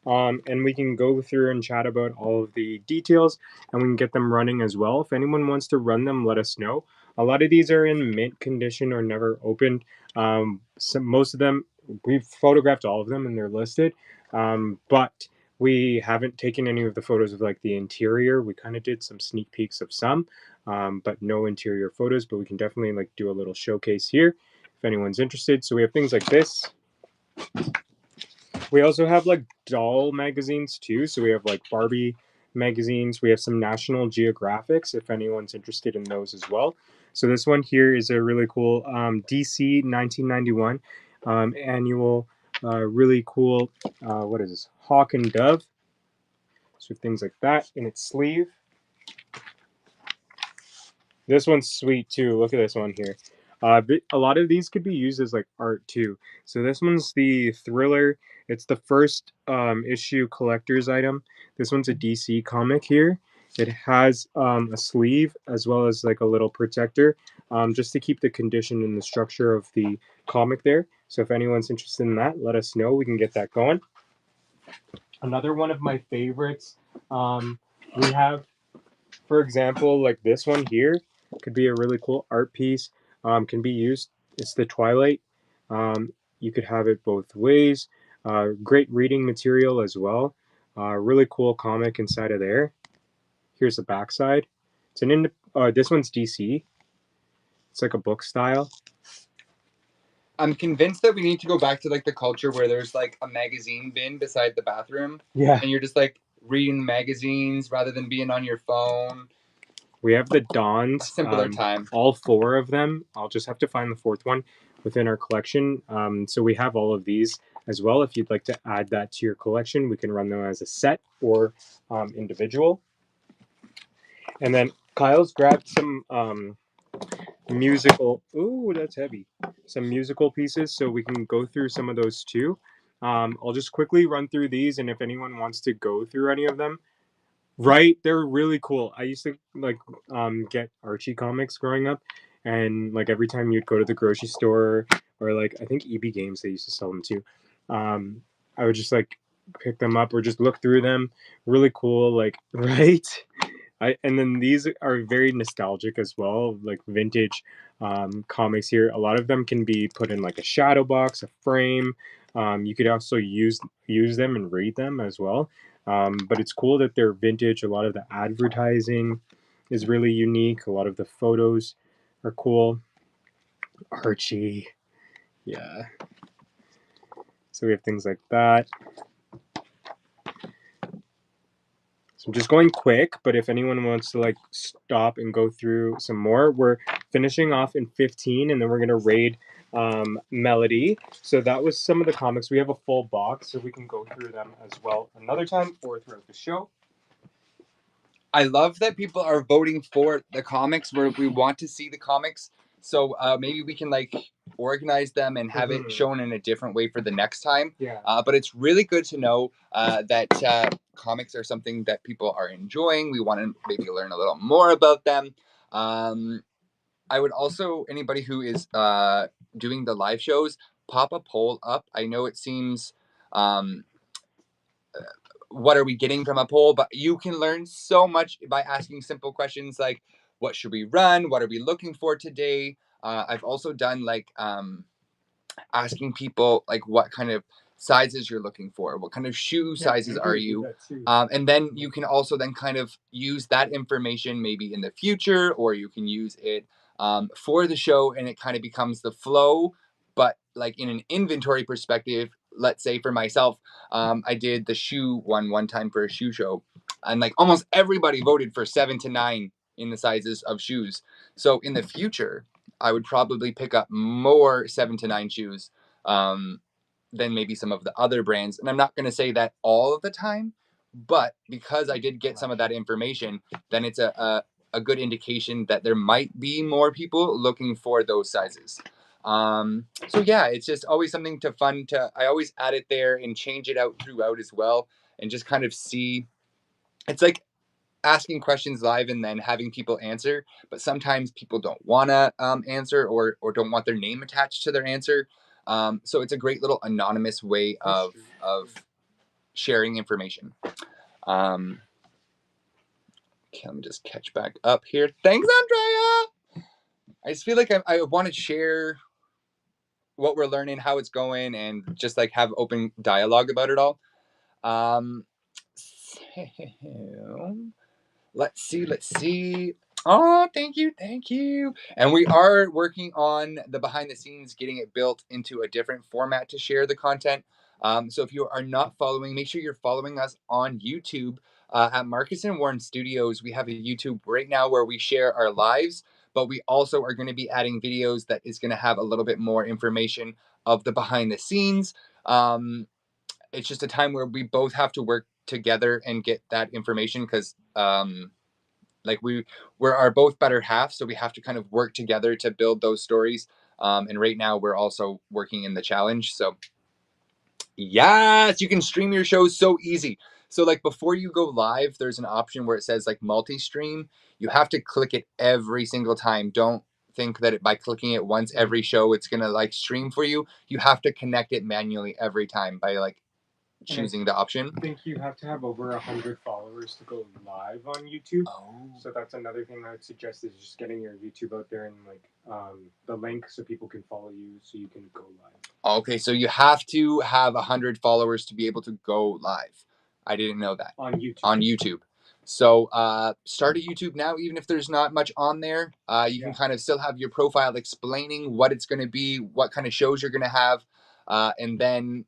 and we can go through and chat about all of the details, and we can get them running as well. If anyone wants to run them, let us know. A lot of these are in mint condition or never opened. Most of them, we've photographed all of them and they're listed, but we haven't taken any of the photos of like the interior. We kind of did some sneak peeks of some, but no interior photos. But we can definitely like do a little showcase here if anyone's interested. So we have things like this. We also have like doll magazines too. So we have like Barbie magazines. We have some National Geographics if anyone's interested in those as well. So this one here is a really cool DC 1991 annual, really cool, what is this? Hawk and Dove. So things like that in its sleeve. This one's sweet too. Look at this one here. A lot of these could be used as like art too. So this one's the Thriller. It's the first issue collector's item. This one's a DC comic here. It has a sleeve as well as like a little protector, just to keep the condition and the structure of the comic there. So if anyone's interested in that, let us know. We can get that going. Another one of my favorites, we have, for example, like this one here could be a really cool art piece. Can be used. It's the Twilight. You could have it both ways. Great reading material as well. Really cool comic inside of there. Here's the backside. It's an this one's DC. It's like a book style. I'm convinced that we need to go back to like the culture where there's like a magazine bin beside the bathroom. Yeah. And you're just like reading magazines rather than being on your phone. We have the Dawns. A simpler time. All four of them. I'll just have to find the fourth one within our collection. So we have all of these as well. If you'd like to add that to your collection, we can run them as a set or individual. And then Kyle's grabbed some musical. Ooh, that's heavy. Some musical pieces, so we can go through some of those too. I'll just quickly run through these, and if anyone wants to go through any of them, right, they're really cool. I used to like get Archie comics growing up, and like every time you'd go to the grocery store or like I think EB Games they used to sell them too. I would just like pick them up or just look through them. Really cool, like right. And then these are very nostalgic as well, like vintage comics here. A lot of them can be put in like a shadow box, a frame. You could also use them and read them as well. But it's cool that they're vintage. A lot of the advertising is really unique. A lot of the photos are cool. Archie, yeah. So we have things like that. So I'm just going quick, but if anyone wants to like stop and go through some more, we're finishing off in 15 and then we're going to raid Melody. So that was some of the comics. We have a full box, so we can go through them as well another time or throughout the show. I love that people are voting for the comics where we want to see the comics. So maybe we can like organize them and have it shown in a different way for the next time. Yeah. But it's really good to know that comics are something that people are enjoying. We want to maybe learn a little more about them. I would also, anybody who is doing the live shows, pop a poll up. I know it seems... what are we getting from a poll? But you can learn so much by asking simple questions like, what should we run? What are we looking for today? I've also done like asking people like what kind of sizes you're looking for. What kind of shoe sizes are you? And then you can also then kind of use that information maybe in the future, or you can use it for the show and it kind of becomes the flow. But like in an inventory perspective, let's say for myself, I did the shoe one time for a shoe show. and like almost everybody voted for 7 to 9 in the sizes of shoes. So in the future, I would probably pick up more 7 to 9 shoes than maybe some of the other brands. And I'm not going to say that all of the time, but because I did get some of that information, then it's a good indication that there might be more people looking for those sizes. So yeah, it's just always something I always add it there and change it out throughout as well, and just kind of see. It's like asking questions live and then having people answer, but sometimes people don't want to answer or don't want their name attached to their answer. So it's a great little anonymous way of sharing information. Okay, let me just catch back up here. Thanks, Andrea. I just feel like I want to share what we're learning, how it's going, and just like have open dialogue about it all. So let's see. Oh, thank you. And we are working on the behind the scenes, getting it built into a different format to share the content. So if you are not following, make sure you're following us on YouTube at Marcus and Warren Studios. We have a YouTube right now where we share our lives, but we also are going to be adding videos that is going to have a little bit more information of the behind the scenes. It's just a time where we both have to work together and get that information because like we're our both better halves, so we have to kind of work together to build those stories. And right now we're also working in the challenge. So yes, you can stream your shows so easy. So like before you go live, there's an option where it says like multi-stream. You have to click it every single time. Don't think that by clicking it once every show, it's gonna like stream for you. You have to connect it manually every time by like choosing the option. I think you have to have over 100 followers to go live on YouTube. Oh. So that's another thing I would suggest is just getting your YouTube out there and like the link so people can follow you so you can go live. Okay, so you have to have 100 followers to be able to go live. I didn't know that. On YouTube. On YouTube. So start a YouTube now, even if there's not much on there. You can kind of still have your profile explaining what it's going to be, what kind of shows you're going to have, and then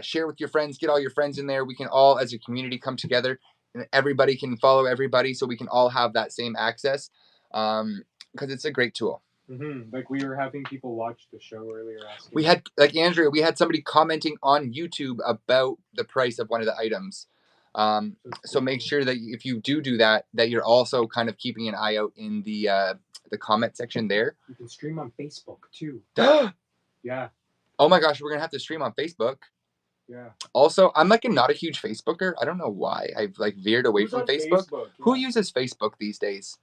share with your friends, get all your friends in there. We can all, as a community, come together and everybody can follow everybody so we can all have that same access because it's a great tool. Mm-hmm. Like we were having people watch the show earlier. We had, like Andrea, we had somebody commenting on YouTube about the price of one of the items. So make sure that if you do that, that you're also kind of keeping an eye out in the comment section there. You can stream on Facebook too. Yeah. Oh my gosh, we're gonna have to stream on Facebook. Yeah. Also, I'm like not a huge Facebooker. I don't know why. I've like veered away from Facebook. Yeah. Who uses Facebook these days?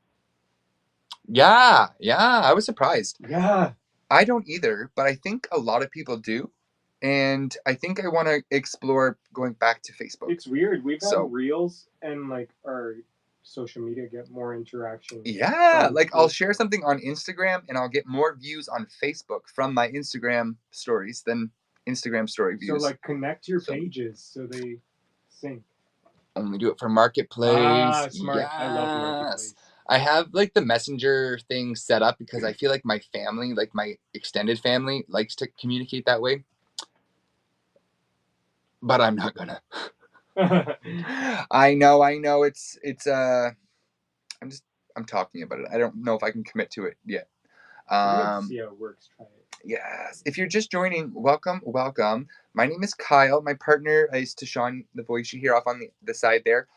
Yeah, I was surprised. Yeah. I don't either, but I think a lot of people do. And I think I want to explore going back to Facebook. It's weird. We've had Reels and like our social media get more interaction. Yeah, like I'll share something on Instagram and I'll get more views on Facebook from my Instagram stories than Instagram story views. So like connect your pages so they sync. Only do it for Marketplace. Ah, smart. Yes. I love Marketplace. I have like the messenger thing set up because I feel like my family, like my extended family, likes to communicate that way. But I'm not gonna. I know. I'm talking about it. I don't know if I can commit to it yet. See how it works. Try it. Yes. If you're just joining, welcome. My name is Kyle. My partner is Tashawn, the voice you hear off on the side there.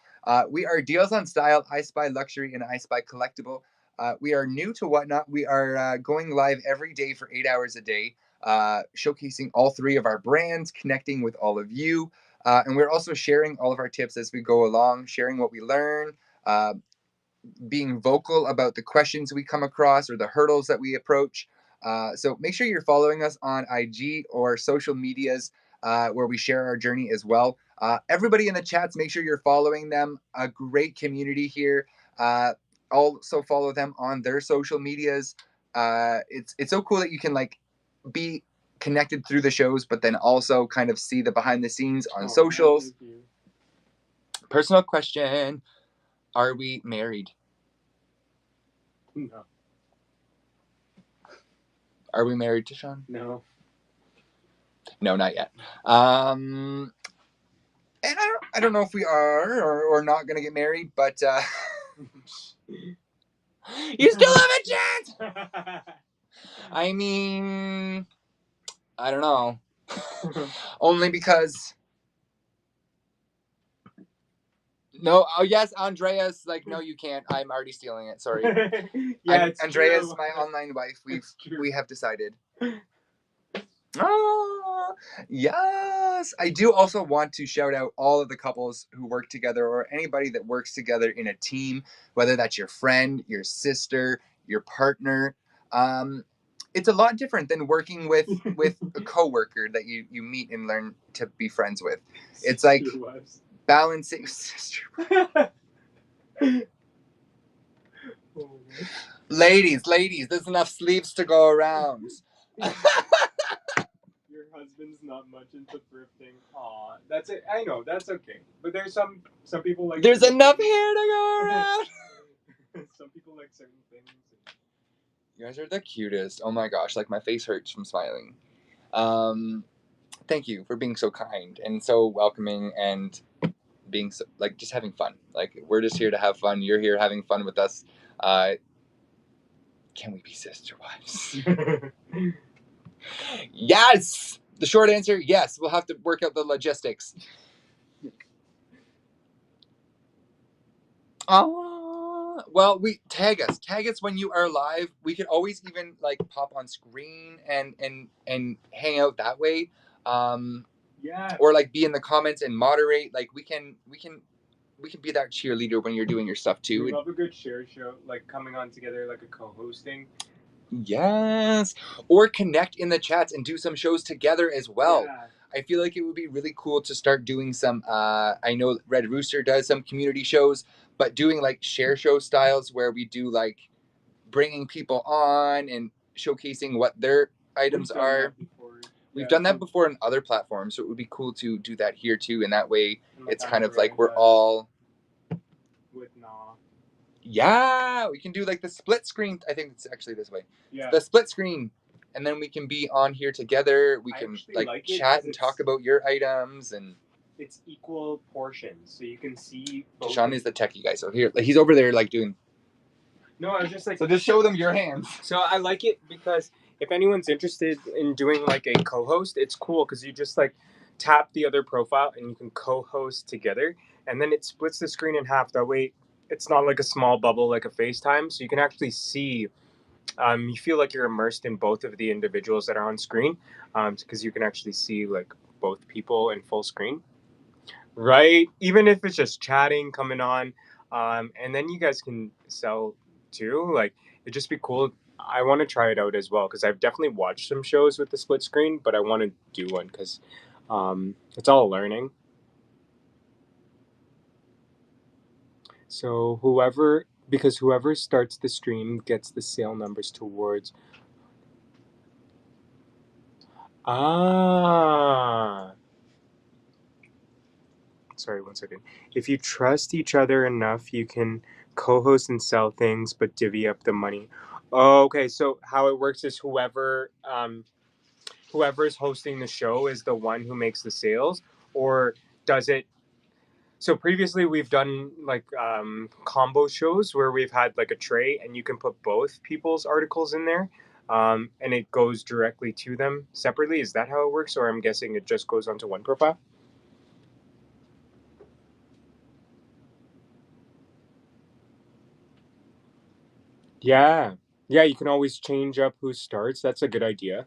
We are Deals on Style, I Spy Luxury, and I Spy Collectible. We are new to Whatnot. We are going live every day for 8 hours a day, showcasing all three of our brands, connecting with all of you. And we're also sharing all of our tips as we go along, sharing what we learn, being vocal about the questions we come across or the hurdles that we approach. So make sure you're following us on IG or social medias where we share our journey as well. Everybody in the chats, make sure you're following them. A great community here. Also follow them on their social medias. It's so cool that you can like be connected through the shows, but then also kind of see the behind the scenes on socials. Personal question. Are we married? No. Are we married, Tashawn? No. No, not yet. And I don't know if we are or not gonna get married, but you still have a chance. I mean, I don't know. Only because. No, oh yes, Andrea's like, no, you can't. I'm already stealing it. Sorry. Yeah, it's Andrea's true. my online wife. We have decided. Oh, yes. I do also want to shout out all of the couples who work together or anybody that works together in a team, whether that's your friend, your sister, your partner. It's a lot different than working with a coworker that you meet and learn to be friends with. It's like balancing sister. Ladies, there's enough sleeves to go around. Your husband's not much into thrifting. Aw, that's it. I know, that's okay. But there's some people like. There's enough hair to go around. Some people like certain things. You guys are the cutest. Oh my gosh, like my face hurts from smiling. Thank you for being so kind and so welcoming and being so, like, just having fun. Like, we're just here to have fun. You're here having fun with us. Can we be sister wives? Yes! The short answer, yes. We'll have to work out the logistics. Well, tag us when you are live. We could always even like pop on screen and hang out that way. Yeah. Or like be in the comments and moderate. Like we can be that cheerleader when you're doing your stuff too. We love a good share show, like coming on together, like a co-hosting. Yes. Or connect in the chats and do some shows together as well. Yeah. I feel like it would be really cool to start doing some, I know Red Rooster does some community shows, but doing like share show styles where we do like bringing people on and showcasing what their items are. We've done that before on other platforms, so it would be cool to do that here too. And that way it's kind of like we're all... With Yeah, we can do like the split screen. I think it's actually this way. Yeah. The split screen. And then we can be on here together. We can like chat and talk about your items, and it's equal portions, so you can see both. Sean is the techie guy, so here he's over there like doing... No, I was just like... So just show them your hands. So I like it because if anyone's interested in doing like a co-host, it's cool because you just like tap the other profile and you can co-host together, and then it splits the screen in half. That way it's not like a small bubble like a FaceTime, so you can actually see... you feel like you're immersed in both of the individuals that are on screen, because you can actually see like both people in full screen, right? Even if it's just chatting, coming on, and then you guys can sell too. Like, it'd just be cool. I want to try it out as well because I've definitely watched some shows with the split screen, but I want to do one because it's all learning. So whoever starts the stream gets the sale numbers towards... Sorry, 1 second. If you trust each other enough, you can co-host and sell things, but divvy up the money. Okay, so how it works is whoever's hosting the show is the one who makes the sales, or does it... So previously we've done like combo shows where we've had like a tray and you can put both people's articles in there, and it goes directly to them separately. Is that how it works, or I'm guessing it just goes onto one profile? Yeah, you can always change up who starts. That's a good idea.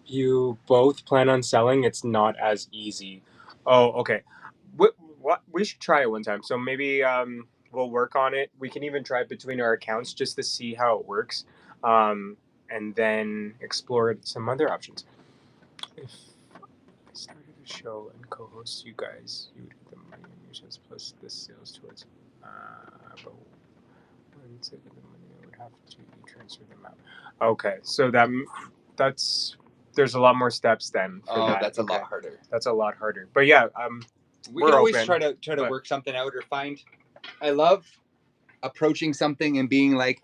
You both plan on selling, it's not as easy. Oh, okay. What we should try it one time. So maybe we'll work on it. We can even try it between our accounts just to see how it works, and then explore some other options. If I started a show and co-host you guys, you would get the money on your shows plus the sales towards... but 1 second, the money I would have to transfer them out. Okay, so that's... There's a lot more steps then. That's a lot harder. That's a lot harder. But yeah, we can always try to work something out or find... I love approaching something and being like,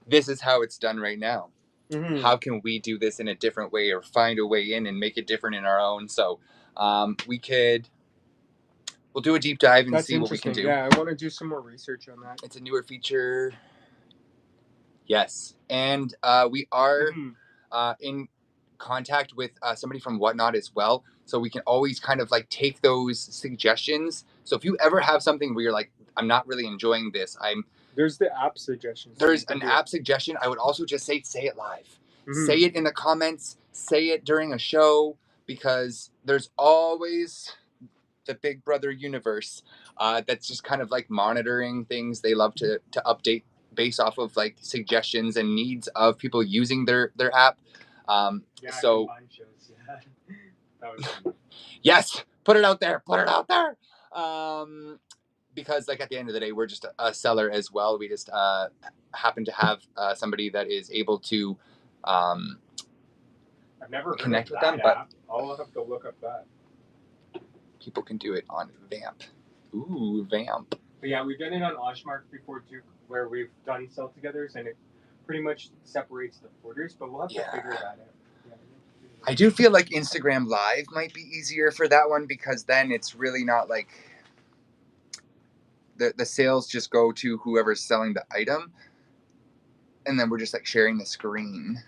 this is how it's done right now. Mhm. how can we do this in a different way or find a way in and make it different in our own. So we'll do a deep dive and That's see what we can interesting. do. Yeah, I want to do some more research on that. It's a newer feature. Yes. And we are in contact with somebody from Whatnot as well. So we can always kind of like take those suggestions. So if you ever have something where you're like, I'm not really enjoying this, There's the app suggestions. there's an app suggestion. I would also just say it live. Say it in the comments, say it during a show, because there's always the Big Brother universe that's just kind of like monitoring things. They love to update based off of like suggestions and needs of people using their app. So shows, yeah. That was fun. yes, put it out there. Because like at the end of the day, we're just a seller as well. We just happen to have somebody that is able to I've never connect heard with of them, that app. I'll have to look up that. People can do it on Vamp. Ooh, Vamp. But yeah, we've done it on Oshmark before too, where we've done sell-togethers, and it pretty much separates the orders. But we'll have to figure that out. Yeah. I do feel like Instagram Live might be easier for that one, because then it's really not like the sales just go to whoever's selling the item, and then we're just like sharing the screen.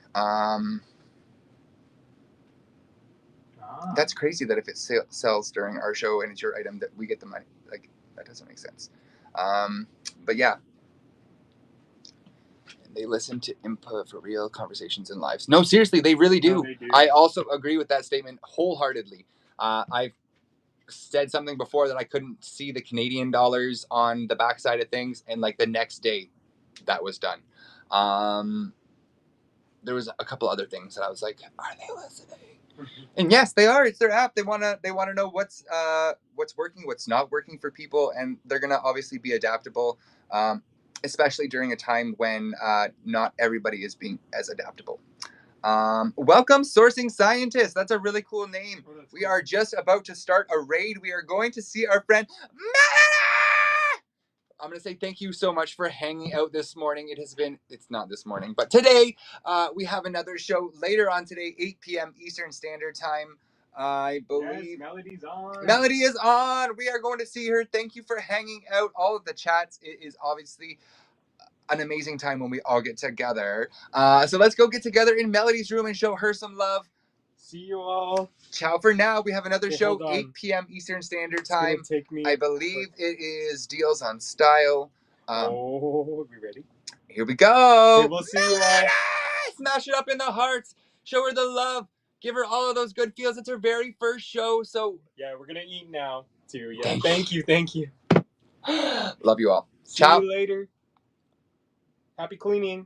That's crazy that if it sells during our show and it's your item that we get the money. Like, that doesn't make sense. But yeah. They listen to input for real conversations and lives. No, seriously, they really do. No, they do. I also agree with that statement wholeheartedly. I've said something before that I couldn't see the Canadian dollars on the backside of things, and like the next day that was done. There was a couple other things that I was like, are they listening? And yes, they are. It's their app. They wanna know what's working, what's not working for people, and they're gonna obviously be adaptable, especially during a time when not everybody is being as adaptable. Welcome, Sourcing Scientist. That's a really cool name. We are just about to start a raid. We are going to see our friend Melanie. I'm going to say thank you so much for hanging out this morning. It's not this morning, but today we have another show later on today, 8 p.m. Eastern Standard Time. I believe. Yes, Melody's on. Melody is on. We are going to see her. Thank you for hanging out. All of the chats. It is obviously an amazing time when we all get together. So let's go get together in Melody's room and show her some love. See you all. Ciao for now. We have another show, 8 p.m. Eastern Standard Time. Take me I believe it is Deals on Style. we ready? Here we go. Okay, we'll see you all. Smash it up in the hearts. Show her the love. Give her all of those good feels. It's her very first show. So yeah, we're going to eat now too. Yeah. Thank you. Love you all. See you later. Happy cleaning.